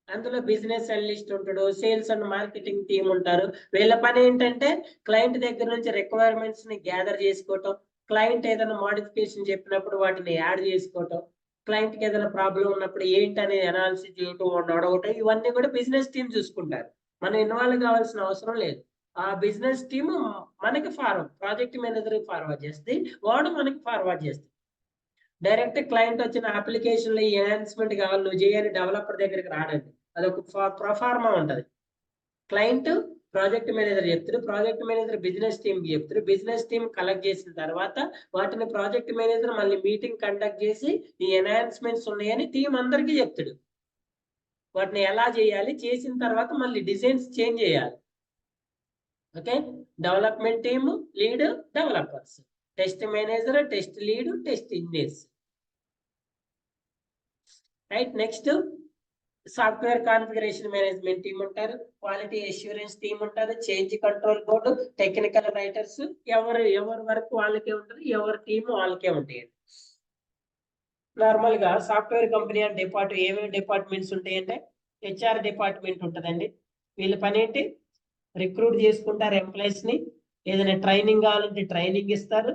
అందులో బిజినెస్ అనలిస్ట్ ఉంటాడు, సేల్స్ అండ్ మార్కెటింగ్ టీమ్ ఉంటారు. వీళ్ళ పని ఏంటంటే క్లయింట్ దగ్గర నుంచి రిక్వైర్మెంట్స్ ని గ్యాదర్ చేసుకోవటం, క్లయింట్ ఏదైనా మోడిఫికేషన్ చెప్పినప్పుడు వాటిని యాడ్ చేసుకోవటం, క్లయింట్ కి ఏదైనా ప్రాబ్లం ఉన్నప్పుడు ఏంటి అనేది అనాలిసిస్ చేయటం, అడగటం, ఇవన్నీ కూడా బిజినెస్ టీమ్ చూసుకుంటారు. మనం ఇన్వాల్వ్ కావాల్సిన అవసరం లేదు. ఆ బిజినెస్ టీమ్ మనకి ప్రాజెక్ట్ మేనేజర్ ఫార్వర్డ్ చేస్తే వాడు మనకి ఫార్వర్డ్ చేస్తుంది. డైరెక్ట్ క్లయింట్ వచ్చిన అప్లికేషన్ లో ఎన్హాన్స్మెంట్ కావాలి నువ్వు చేయని డెవలపర్ దగ్గరికి రాడండి. అదొక ప్రొఫార్మా ఉంటది. క్లయింట్ ప్రాజెక్ట్ మేనేజర్ చెప్తారు, ప్రాజెక్ట్ మేనేజర్ బిజినెస్ టీమ్ చెప్తారు, బిజినెస్ టీమ్ కలెక్ట్ చేసిన తర్వాత వాటిని ప్రాజెక్ట్ మేనేజర్ మళ్ళీ మీటింగ్ కండక్ట్ చేసి ఈ ఎన్హాన్స్మెంట్స్ ఉన్నాయని టీం అందరికీ చెప్తాడు. వాటిని ఎలా చేయాలి, చేసిన తర్వాత మళ్ళీ డిజైన్స్ చేంజ్ చేయాలి. Okay, development team, lead, developers, test manager, test lead, test engineers. Right. Next software configuration management team ఉంటారు, క్వాలిటీ అష్యూరెన్స్ టీమ్ ఉంటారు, change control board, technical writers. ఎవరి వరకు వాళ్ళకే ఉంటుంది, ఎవరి టీం వాళ్ళకే ఉంటాయి. నార్మల్ గా సాఫ్ట్వేర్ కంపెనీ అంటే ఏమేమి డిపార్ట్మెంట్స్ ఉంటాయంటే హెచ్ఆర్ డిపార్ట్మెంట్ ఉంటుందండి. వీళ్ళ పని ఏంటి? రిక్రూట్ చేసుకుంటారు ఎంప్లాయీస్ ని, ఏదైనా ట్రైనింగ్ కావాలంటే ట్రైనింగ్ ఇస్తారు,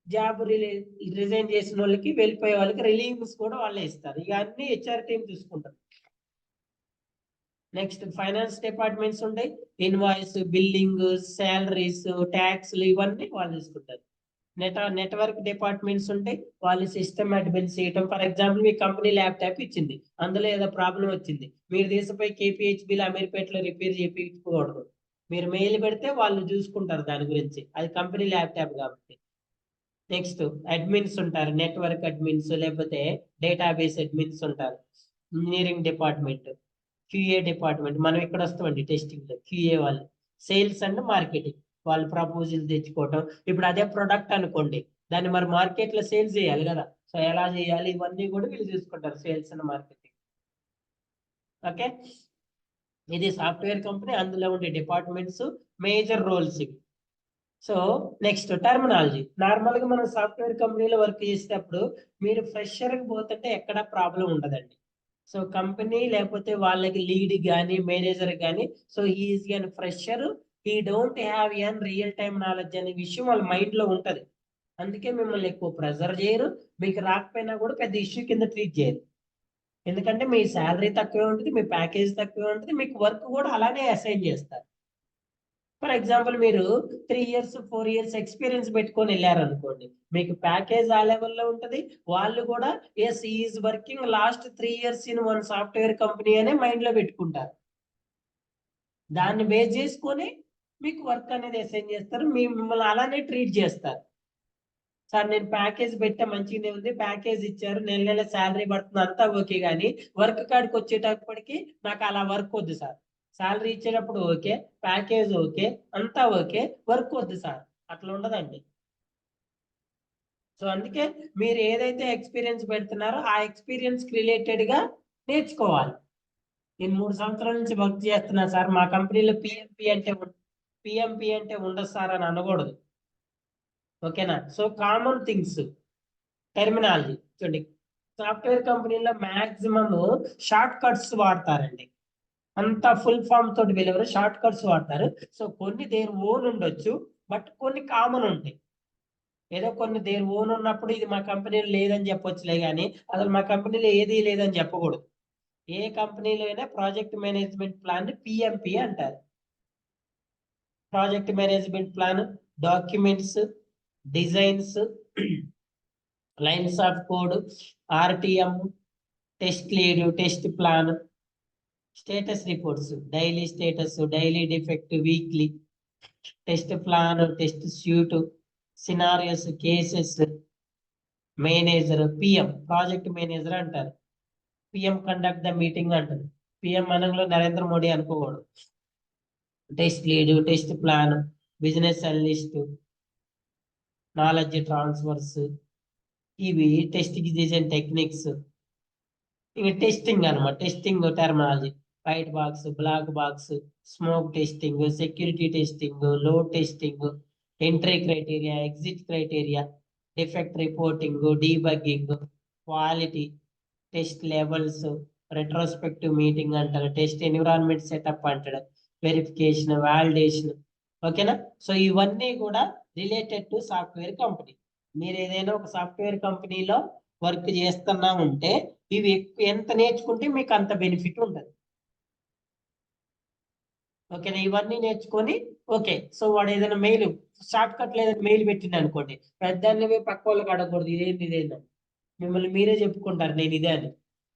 జాబ్ రిజైన్ చేసిన వాళ్ళకి, వెళ్ళిపోయే వాళ్ళకి రిలీవ్స్ కూడా వాళ్ళే ఇస్తారు. ఇక అన్ని హెచ్ఆర్ టీం చూసుకుంటారు. నెక్స్ట్ ఫైనాన్స్ డిపార్ట్మెంట్స్ ఉంటాయి, ఇన్వాయిస్, బిల్లింగ్, శాలరీస్, ట్యాక్స్లు ఇవన్నీ వాళ్ళు చూసుకుంటారు. నెట్వర్క్ డిపార్ట్మెంట్స్ ఉంటాయి, వాళ్ళు సిస్టమ్ అడ్మిన్ చేయటం. For example me company laptop ఇచ్చింది, అందులో ఏదో ప్రాబ్లం వచ్చింది, మీరు తీసుకుపోయి కేపీహెచ్బిలో అమీర్పేటలో రిపేర్ చేయించకూడదు. మీరు మెయిల్ పెడితే వాళ్ళు చూసుకుంటారు దాని గురించి, అది కంపెనీ ల్యాప్టాప్ కాబట్టి. నెక్స్ట్ అడ్మిన్స్ ఉంటారు, నెట్వర్క్ అడ్మిన్స్, లేకపోతే డేటాబేస్ అడ్మిన్స్ ఉంటారు. ఇంజనీరింగ్ డిపార్ట్మెంట్, క్యూఏ డిపార్ట్మెంట్, మనం ఇక్కడ వస్తామండి టెస్టింగ్ లో క్యూఏ వాళ్ళు. సేల్స్ అండ్ మార్కెటింగ్, వాళ్ళు ప్రపోజల్ తెచ్చుకోవటం. ఇప్పుడు అదే ప్రొడక్ట్ అనుకోండి, దాన్ని మరి మార్కెట్ లో సేల్స్ చేయాలి కదా, సో ఎలా చేయాలి ఇవన్నీ కూడా వీళ్ళు చూసుకుంటారు, సేల్స్ అండ్ మార్కెటింగ్. ఓకే, ఇది సాఫ్ట్వేర్ కంపెనీ, అందులో ఉండే డిపార్ట్మెంట్స్, మేజర్ రోల్స్ ఇవి. So next terminology. నార్మల్ గా మనం సాఫ్ట్వేర్ కంపెనీలో వర్క్ చేసేటప్పుడు మీరు ఫ్రెషర్ కి పోతుంటే ఎక్కడ ప్రాబ్లం ఉండదండి. సో కంపెనీ లేకపోతే వాళ్ళకి లీడ్ కానీ మేనేజర్ కానీ, సో ఈజ్ అని ఫ్రెషర్, ఈ don't have an real time knowledge అనే విషయం వాళ్ళ మైండ్ లో ఉంటది. అందుకే మిమ్మల్ని ఎక్కువ ప్రెజర్ చేయరు, మీకు రాకపోయినా కూడా పెద్ద ఇష్యూ కింద ట్రీట్ చేయరు. ఎందుకంటే మీ శాలరీ తక్కువే ఉంటుంది, మీ ప్యాకేజ్ తక్కువే ఉంటుంది, మీకు వర్క్ కూడా అలానే అసైన్ చేస్తారు. ఫర్ ఎగ్జాంపుల్ మీరు 3 years 4 years ఎక్స్పీరియన్స్ పెట్టుకొని వెళ్ళారు అనుకోండి, మీకు ప్యాకేజ్ ఆ లెవెల్లో ఉంటుంది. వాళ్ళు కూడా ఎస్ is working last 3 years in one software company అనే మైండ్ లో పెట్టుకుంటారు. దాన్ని బేస్ చేసుకొని మీకు వర్క్ అనేది అసైన్ చేస్తారు, మిమ్మల్ని అలానే ట్రీట్ చేస్తారు. సార్ నేను ప్యాకేజ్ పెట్టా మంచిగానే ఉంది, ప్యాకేజ్ ఇచ్చారు, నెల నెల శాలరీ పడుతుంది, అంతా ఓకే, కానీ వర్క్ కాడికి వచ్చేటప్పటికి నాకు అలా వర్క్ వద్దు సార్. శాలరీ ఇచ్చేటప్పుడు ఓకే, ప్యాకేజ్ ఓకే, అంతా ఓకే, వర్క్ వద్దు సార్, అట్లా ఉండదండి. సో అందుకే మీరు ఏదైతే ఎక్స్పీరియన్స్ పెడుతున్నారో ఆ ఎక్స్పీరియన్స్ రిలేటెడ్ గా నేర్చుకోవాలి. నేను 3 సంవత్సరాల నుంచి వర్క్ చేస్తున్నా సార్, మా కంపెనీలో పిఎంపి అంటే పిఎంపి అంటే ఉండదు సార్ అని అనకూడదు. ఓకేనా? సో కామన్ థింగ్స్ టెర్మినాలజీ చూడండి. సాఫ్ట్వేర్ కంపెనీలో మాక్సిమం షార్ట్ కట్స్ వాడతారండి. అంత ఫుల్ ఫామ్ తోటి వెళ్ళేవారు షార్ట్ కట్స్ వాడతారు. సో కొన్ని దేని ఓన్ ఉండొచ్చు, బట్ కొన్ని కామన్ ఉంటాయి. ఏదో కొన్ని దేని ఓన్ ఉన్నప్పుడు ఇది మా కంపెనీలో లేదని చెప్పొచ్చులే, కానీ అసలు మా కంపెనీలో ఏది లేదని చెప్పకూడదు. ఏ కంపెనీలో అయినా ప్రాజెక్ట్ మేనేజ్మెంట్ ప్లాన్ పిఎంపి అంటారు. Project management plan, documents, designs, lines of code, RTM, test lead, test plan, status reports, daily status, daily defect, weekly test plan, test suite, scenarios, cases, manager, PM project manager అంటారు. పిఎం కండక్ట్ ద మీటింగ్ అంటారు. పిఎం అనగా నరేంద్ర మోడీ అనుకోకూడదు. Test lead, test plan, business analyst, knowledge transfers, ఇవి టెస్టింగ్ డిజైన్ టెక్నిక్స్. ఇక టెస్టింగ్ అనమాట. Testing terminology white box, black box, smoke testing, security testing, load testing, entry criteria, exit criteria, defect reporting, debugging, quality, test levels, retrospective meeting అంటారు, టెస్ట్ ఎన్విరాన్మెంట్ సెటప్ అంటాడు, వెరిఫికేషన్, వాలిడేషన్. ఓకేనా? సో ఇవన్నీ కూడా రిలేటెడ్ టు సాఫ్ట్వేర్ కంపెనీ. మీరు ఏదైనా ఒక సాఫ్ట్వేర్ కంపెనీలో వర్క్ చేస్తున్నా ఉంటే ఇవి ఎంత నేర్చుకుంటే మీకు అంత బెనిఫిట్ ఉంటుంది. ఓకేనా? ఇవన్నీ నేర్చుకొని ఓకే. సో వాడు ఏదైనా మెయిల్ షార్ట్ కట్ లేదని మెయిల్ పెట్టింది అనుకోండి, పెద్దాన్ని పక్క వాళ్ళకి అడగకూడదు ఇదేంటి ఇదేంటి. మిమ్మల్ని మీరే చెప్పుకుంటారు నేను ఇదే అని.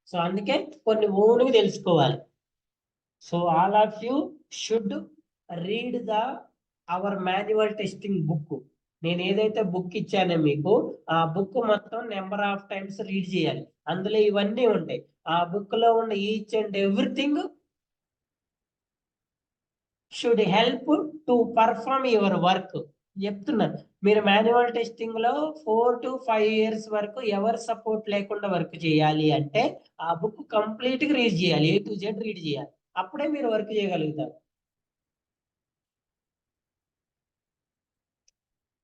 సో అందుకే కొన్ని ఓన్గా తెలుసుకోవాలి. So all of you should read hour manual testing book. నేను ఏదైతే బుక్ ఇచ్చానో మీకు, ఆ బుక్ మొత్తం నెంబర్ ఆఫ్ టైమ్స్ రీడ్ చేయాలి. అందులో ఇవన్నీ ఉంటాయి. ఆ బుక్ లో ఉన్న each and everything should help to perform your work. చెప్తున్నాను, మీరు మాన్యువల్ టెస్టింగ్ లో 4 to 5 years వరకు ఎవరు సపోర్ట్ లేకుండా వర్క్ చేయాలి అంటే ఆ బుక్ కంప్లీట్ గా రీడ్ చేయాలి, A to Z రీడ్ చేయాలి. అప్పుడే మీరు వర్క్ చేయగలుగుతారు.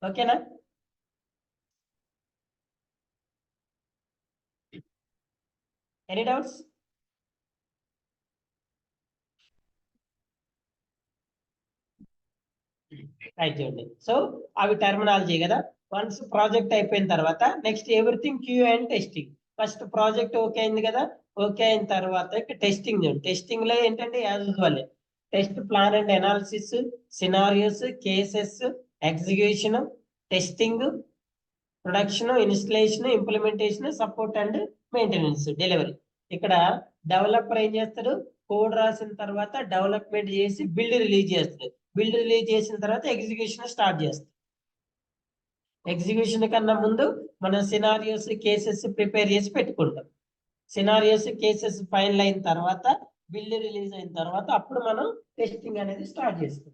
ఓకేనా? Any doubts? రైట్ చూడండి. సో అవి టెర్మినాలజీ కదా. వన్స్ ప్రాజెక్ట్ అయిపోయిన తర్వాత next everything Q and testing. First project okay అయింది కదా. ఓకే అయిన తర్వాత టెస్టింగ్ చూడండి. టెస్టింగ్ లో ఏంటంటే as usual test plan and analysis, scenarios, cases, execution, testing, production, installation, implementation, support and maintenance, delivery. ఇక్కడ డెవలపర్ ఏం చేస్తాడు? కోడ్ రాసిన తర్వాత డెవలప్మెంట్ చేసి బిల్డ్ రిలీజ్ చేస్తాడు. బిల్డ్ రిలీజ్ చేసిన తర్వాత ఎగ్జిక్యూషన్ స్టార్ట్ చేస్తాడు. ఎగ్జిక్యూషన్ కన్నా ముందు మనం సినారియోస్, కేసెస్ ప్రిపేర్ చేసి పెట్టుకుంటాం. సినారియోస్, కేసెస్ ఫైనల్ అయిన తర్వాత, బిల్డ్ రిలీజ్ అయిన తర్వాత అప్పుడు మనం టెస్టింగ్ అనేది స్టార్ట్ చేస్తాం.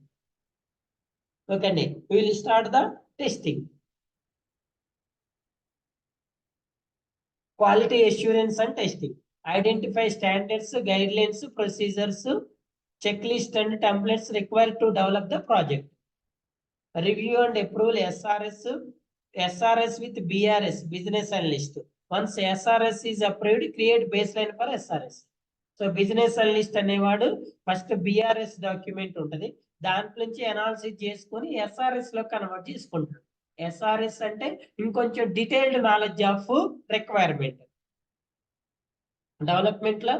ఓకే అండి, will start the testing. Quality assurance and testing. Identify standards, guidelines, procedures, checklist and templates required to develop the project. Review and approval SRS with BRS, business analyst. Once SRS is approved, create baseline for SRS. So business analyst అనేవాడు ఫస్ట్ BRS డాక్యుమెంట్ ఉంటుంది, దాంట్లో నుంచి అనాలిసిస్ చేసుకొని SRS లో కన్వర్ట్ చేసుకుంటాడు. SRS అంటే ఇంకొంచెం detailed knowledge of requirement. Development లో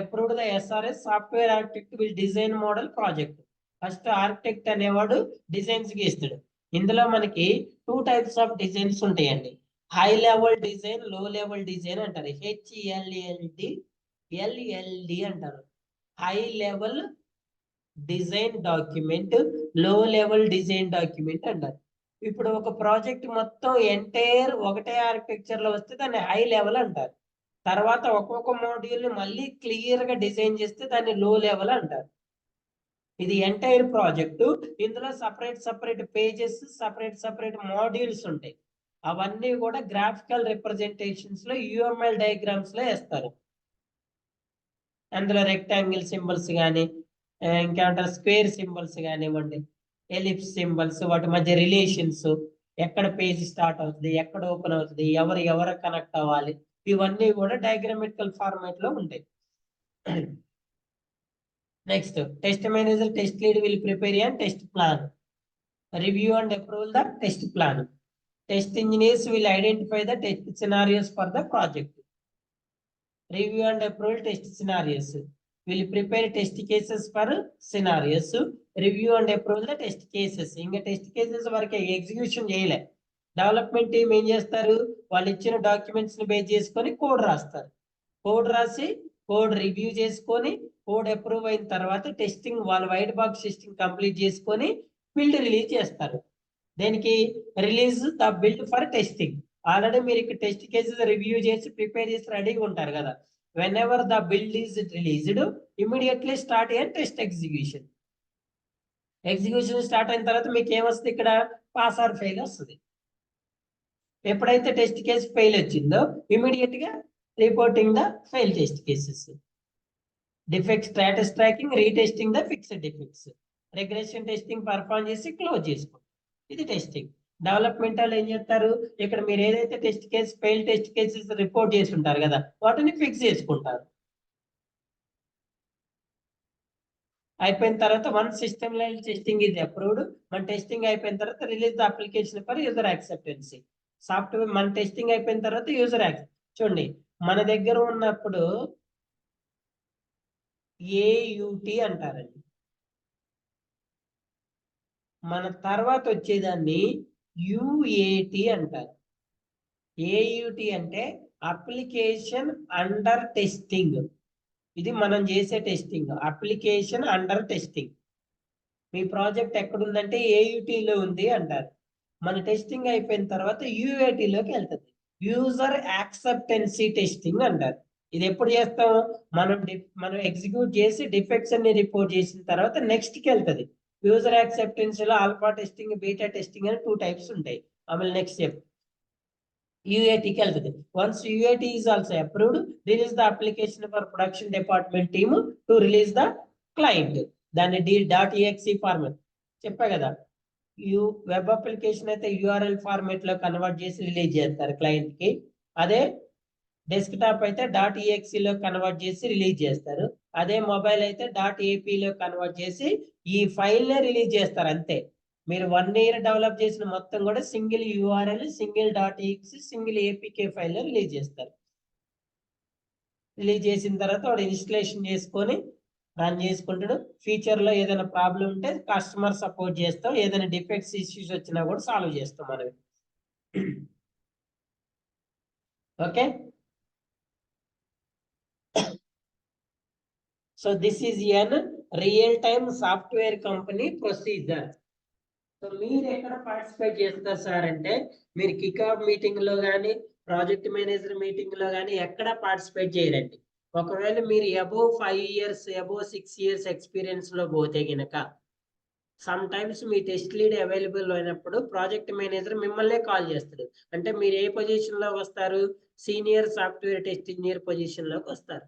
approved the SRS, software architect will design model project. First architect అనేవాడు డిజైన్స్ గీస్తాడు. ఇందులో మనకి 2 types ఆఫ్ డిజైన్స్ ఉంటాయండి. High level design, low level design అంటారు. HLLD అంటారు. High level design document, low level design document అంటారు. ఇప్పుడు ఒక ప్రాజెక్ట్ మొత్తం ఎంటైర్ ఒకటే ఆర్కిటెక్చర్ లో వస్తే దాన్ని హై లెవెల్ అంటారు. తర్వాత ఒక్కొక్క మోడ్యూల్ ని మళ్ళీ క్లియర్ గా డిజైన్ చేస్తే దాన్ని లో లెవెల్ అంటారు. ఇది ఎంటైర్ ప్రాజెక్ట్. ఇందులో సపరేట్ పేజెస్, సపరేట్ మాడ్యూల్స్ ఉంటాయి. అవన్నీ కూడా గ్రాఫికల్ రిప్రజెంటేషన్స్ లో UML డయాగ్రామ్స్ లో వేస్తారు. అందులో రెక్టాంగిల్ సింబల్స్ కానీ, ఇంకేమంటారు స్క్వేర్ సింబల్స్ కానివ్వండి, ఎలిప్స్ సింబల్స్, వాటి మధ్య రిలేషన్స్, ఎక్కడ పేజ్ స్టార్ట్ అవుతుంది, ఎక్కడ ఓపెన్ అవుతుంది, ఎవరు కనెక్ట్ అవ్వాలి, ఇవన్నీ కూడా డయాగ్రామెటికల్ ఫార్మాట్ లో ఉంటాయి. Next, test manager, test lead will prepare and test plan, review and approval the test plan. Test engineers will identify the test scenarios for the project. Review and approve test scenarios. Will prepare test cases for scenarios. Review and approve the test cases. Inga test cases varike execution cheyale. Development team em chestaru, vallu ichina documents ni base cheskoni code rastaru. Code rasi code review cheskoni code approve ayin tarvata testing vallu white box testing complete cheskoni build release chestaru. దేనికి release the build for testing. Already మీరు ఇక్కడ టెస్ట్ కేసెస్ రివ్యూ చేసి ప్రిపేర్ చేసి రెడీగా ఉంటారు కదా. When ever the build is released, immediately start అయ్యే టెస్ట్ ఎగ్జిక్యూషన్. ఎగ్జిక్యూషన్ స్టార్ట్ అయిన తర్వాత మీకు ఏమొస్తుంది, ఇక్కడ పాస్ ఆర్ ఫెయిల్ వస్తుంది. ఎప్పుడైతే టెస్ట్ కేసు ఫెయిల్ వచ్చిందో ఇమీడియట్ గా reporting the fail test cases. Defect status tracking, retesting the fixed defects, regression testing perform చేసి క్లోజ్ చేసుకోండి. ఇది టెస్టింగ్. డెవలప్మెంట్ వాళ్ళు ఏం చేస్తారు, ఇక్కడ మీరు ఏదైతే test case fail test cases report చేసి ఉంటారు కదా, వాటిని ఫిక్స్ చేసుకుంటారు. అయిపోయిన తర్వాత వన్ సిస్టమ్ లెవెల్ టెస్టింగ్ ఇది అప్రూవ్డ్, మన టెస్టింగ్ అయిపోయిన తర్వాత release the application for user acceptancy. Software మన టెస్టింగ్ అయిపోయిన తర్వాత యూజర్ యాక్సెప్ట్. చూడండి, మన దగ్గర ఉన్నప్పుడు ఏయుటి అంటారండి, మన తర్వాత వచ్చేదాన్ని యుఏటి అంటారు. ఏయుటి అంటే అప్లికేషన్ అండర్ టెస్టింగ్. ఇది మనం చేసే టెస్టింగ్, అప్లికేషన్ అండర్ టెస్టింగ్. మీ ప్రాజెక్ట్ ఎక్కడుందంటే ఏయుటిలో ఉంది అంటారు. మన టెస్టింగ్ అయిపోయిన తర్వాత యుఏటిలోకి వెళ్తుంది, యూజర్ యాక్సెప్టెన్సీ టెస్టింగ్ అంటారు. ఇది ఎప్పుడు చేస్తాం, మనం ఎగ్జిక్యూట్ చేసి డిఫెక్ట్స్ అన్ని రిపోర్ట్ చేసిన తర్వాత నెక్స్ట్కి వెళ్తుంది. యూజర్ యాక్సెప్టెన్స్ లో ఆల్ఫా టెస్టింగ్, బీటా టెస్టింగ్ అని 2 టైప్స్ ఉంటాయి. ఆమె నెక్స్ట్ స్టెప్ యూఏటికి వెళ్తుంది. Once UAT is also approved, release the application for production department team to release the client. దాన్ని .exe ఫార్మాట్ చెప్పా కదా. వెబ్ అప్లికేషన్ అయితే యూఆర్ఎల్ ఫార్మాట్ లో కన్వర్ట్ చేసి రిలీజ్ చేస్తారు క్లయింట్ కి. అదే డెస్క్టాప్ అయితే .exe లో కన్వర్ట్ చేసి రిలీజ్ చేస్తారు. అదే మొబైల్ అయితే .ap లో కన్వర్ట్ చేసి ఈ ఫైల్ నే రిలీజ్ చేస్తారు. అంతే. మీరు 1 year డెవలప్ చేసిన మొత్తం కూడా single URL, single .exe, single APK file లో రిలీజ్ చేస్తారు. రిలీజ్ చేసిన తర్వాత వాడు ఇన్స్టలేషన్ చేసుకొని రన్ చేసుకుంటాడు. ఫ్యూచర్ లో ఏదైనా ప్రాబ్లం ఉంటే కస్టమర్ సపోర్ట్ చేస్తాం, ఏదైనా డిఫెక్ట్స్ ఇష్యూస్ వచ్చినా కూడా సాల్వ్ చేస్తాం మనం. Okay, so this is an real time software company procedure. So మీరు ఎక్కడ పార్టిసిపేట్ చేస్తారు సార్ అంటే, మీరు కిక్ ఆఫ్ మీటింగ్ లో కానీ ప్రాజెక్ట్ మేనేజర్ మీటింగ్ లో కానీ ఎక్కడ పార్టిసిపేట్ చేయరండి. ఒకవేళ మీరు above 5 years, above 6 years experience లో పోతే గనక, సమ్ టైమ్స్ మీ టెస్ట్ లీడ్ అవైలబుల్ అయినప్పుడు ప్రాజెక్ట్ మేనేజర్ మిమ్మల్నే కాల్ చేస్తాడు. అంటే మీరు ఏ పొజిషన్ లో వస్తారు, senior software test engineer position లోకి వస్తారు.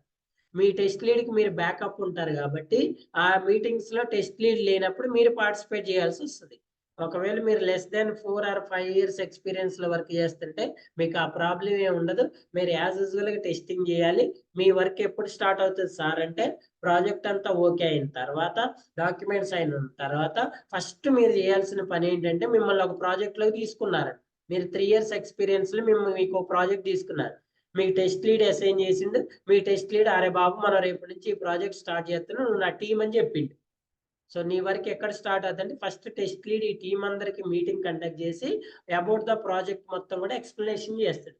మీ టెస్ట్ లీడ్ కి మీరు బ్యాకప్ ఉంటారు కాబట్టి ఆ మీటింగ్స్ లో టెస్ట్ లీడ్ లేనప్పుడు మీరు పార్టిసిపేట్ చేయాల్సి వస్తుంది. ఒకవేళ మీరు less than 4 or 5 years experience లో వర్క్ చేస్తుంటే మీకు ఆ ప్రాబ్లం ఏమి ఉండదు. మీరు యాజ్ యూజువల్ గా టెస్టింగ్ చేయాలి. మీ వర్క్ ఎప్పుడు స్టార్ట్ అవుతుంది సార్ అంటే, ప్రాజెక్ట్ అంతా ఓకే అయిన తర్వాత, డాక్యుమెంట్స్ అయిన తర్వాత ఫస్ట్ మీరు చేయాల్సిన పని ఏంటంటే, మిమ్మల్ని ఒక ప్రాజెక్ట్ లోకి తీసుకున్నారు. మీరు 3 years ఎక్స్పీరియన్స్ లో మీకు ప్రాజెక్ట్ తీసుకున్నారు. మీకు టెస్ట్ లీడ్ అసైన్ చేసిండు. మీ టెస్ట్ లీడ్, అరే బాబు మనం రేపటి నుంచి ఈ ప్రాజెక్ట్ స్టార్ట్ చేస్తున్నాం, నువ్వు నా టీం అని చెప్పిండు. సో నీ వర్క్ ఎక్కడ స్టార్ట్ అవుతుందంటే, ఫస్ట్ టెస్ట్ లీడ్ ఈ టీం అందరికి మీటింగ్ కండక్ట్ చేసి అబౌట్ ద ప్రాజెక్ట్ మొత్తం కూడా ఎక్స్ప్లెనేషన్ చేస్తాడు.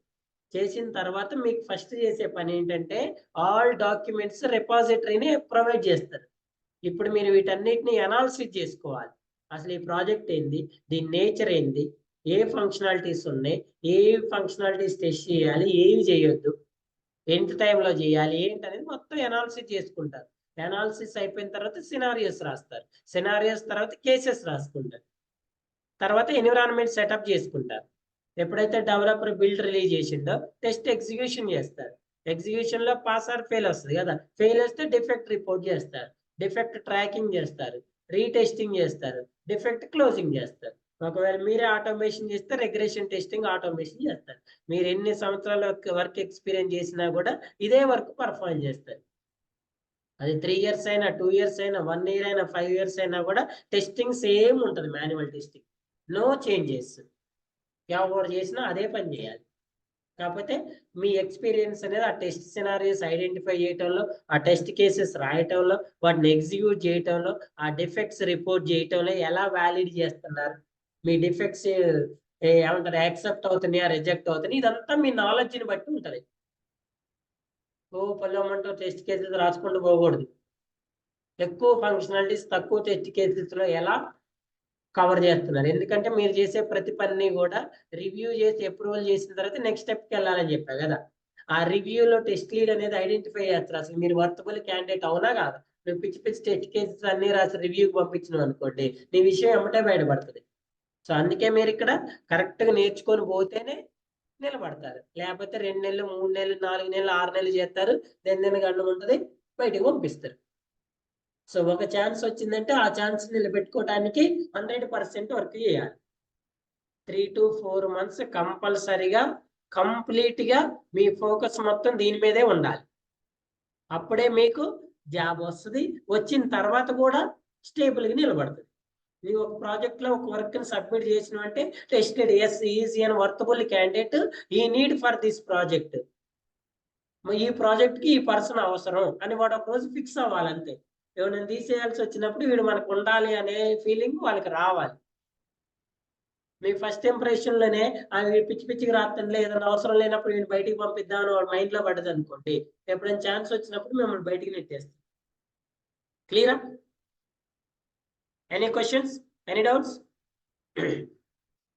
చేసిన తర్వాత మీకు ఫస్ట్ చేసే పని ఏంటంటే, ఆల్ డాక్యుమెంట్స్ రిపాజిటరీని ప్రొవైడ్ చేస్తారు. ఇప్పుడు మీరు వీటన్నిటిని అనాలిసిస్ చేసుకోవాలి. అసలు ఈ ప్రాజెక్ట్ ఏంది, దీని నేచర్ ఏంది, ఏ ఫంక్షనాలిటీస్ ఉన్నాయి, ఏ ఫంక్షనాలిటీస్ టెస్ట్ చేయాలి, ఏవి చేయొద్దు, ఎంత టైంలో చేయాలి, ఏంటి అనేది మొత్తం అనాలిసిస్ చేసుకుంటారు. అనాలిసిస్ అయిపోయిన తర్వాత సినారియోస్ రాస్తారు. సినారియోస్ తర్వాత కేసెస్ రాసుకుంటారు. తర్వాత ఎన్విరాన్మెంట్ సెటప్ చేసుకుంటారు. ఎప్పుడైతే డెవలపర్ బిల్డ్ రిలీజ్ చేసిండో టెస్ట్ ఎగ్జిక్యూషన్ చేస్తారు. ఎగ్జిక్యూషన్ లో పాస్ ఆర్ ఫెయిల్ వస్తుంది కదా. ఫెయిల్ వస్తే డిఫెక్ట్ రిపోర్ట్ చేస్తారు, డిఫెక్ట్ ట్రాకింగ్ చేస్తారు, రీటెస్టింగ్ చేస్తారు, డిఫెక్ట్ క్లోజింగ్ చేస్తారు. ఒకవేళ మీరే ఆటోమేషన్ చేస్తే రిగ్రెషన్ టెస్టింగ్ ఆటోమేషన్ చేస్తారు. మీరు ఎన్ని సంవత్సరాల వర్క్ ఎక్స్పీరియన్స్ చేసినా కూడా ఇదే వర్క్ పర్ఫార్మ్ చేస్తారు. అది 3 years అయినా, 2 years అయినా, 1 year అయినా, 5 years అయినా కూడా టెస్టింగ్ సేమ్ ఉంటుంది. Manual testing, no changes. ఎవరు చేసినా అదే పని చేయాలి. కాకపోతే మీ ఎక్స్పీరియన్స్ అనేది ఆ టెస్ట్ సినారియోస్ ఐడెంటిఫై చేయటంలో, ఆ టెస్ట్ కేసెస్ రాయటంలో, వాటిని ఎగ్జిక్యూట్ చేయటంలో, ఆ డిఫెక్ట్స్ రిపోర్ట్ చేయటంలో ఎలా వ్యాలిడ్ చేస్తున్నారు, మీ డిఫెక్ట్స్ ఏమంటారు యాక్సెప్ట్ అవుతున్నాయా, రిజెక్ట్ అవుతున్నాయి, ఇదంతా మీ నాలెడ్జ్ని బట్టి ఉంటుంది. పల్లెమంటూ టెస్ట్ కేసెస్ రాసుకుంటూ పోకూడదు. ఎక్కువ ఫంక్షనాలిటీస్ తక్కువ టెస్ట్ కేసెస్లో ఎలా కవర్ చేస్తున్నారు. ఎందుకంటే మీరు చేసే ప్రతి పని కూడా రివ్యూ చేసి అప్రూవల్ చేసిన తర్వాత నెక్స్ట్ స్టెప్కి వెళ్ళాలని చెప్పా కదా. ఆ రివ్యూలో టెస్ట్ లీడ్ అనేది ఐడెంటిఫై చేస్తారు. అసలు మీరు వర్తబుల్ క్యాండిడేట్ అవునా కాదా. నువ్వు పిచ్చి పిచ్చి టెస్ట్ కేసెస్ అన్ని రాసి రివ్యూకి పంపించినావు అనుకోండి, నీ విషయం ఎమ్మటే బయటపడుతుంది. సో అందుకే మీరు ఇక్కడ కరెక్ట్గా నేర్చుకొని పోతేనే నిలబడతారు. లేకపోతే 2 నెలలు, 3 నెలలు, 4 నెలలు, 6 నెలలు చేస్తారు, దెందెన గండం ఉంటుంది, బయటకు పంపిస్తారు. సో ఒక ఛాన్స్ వచ్చిందంటే ఆ ఛాన్స్ నిలబెట్టుకోవడానికి 100% వర్క్ చేయాలి. 3 to 4 months కంపల్సరిగా కంప్లీట్గా మీ ఫోకస్ మొత్తం దీని మీదే ఉండాలి. అప్పుడే మీకు జాబ్ వస్తుంది. వచ్చిన తర్వాత కూడా స్టేబుల్గా నిలబడుతుంది. ನೀವು ఒక ప్రాజెక్ట్ లో ఒక వర్క్ ని సబ్మిట్ చేసినవంటే tested as easy and worthable candidate ఈ నీడ్ ఫర్ దిస్ ప్రాజెక్ట్. ఈ ప్రాజెక్ట్ కి ఈ పర్సన్ అవసరం అని వాడు ఒక రోజు ఫిక్స్ అవ్వాలంతే. ఎవరైనా తీసేయాల్సి వచ్చినప్పుడు వీడు మనకు ఉండాలి అనే ఫీలింగ్ వాళ్ళకి రావాలి. మీ ఫస్ట్ ఇంప్రెషన్ లోనే పిచ్చి పిచ్చికి రాత్తంలే, ఏదైనా అవసరం లేనప్పుడు వీడిని బయటికి పంపిద్దామని వాడు మైండ్ లో పడ్డది అనుకోండి, ఎప్పుడైనా ఛాన్స్ వచ్చినప్పుడు మిమ్మల్ని బయటికి నెట్టేస్తాం. క్లియరా? Any questions? Any doubts?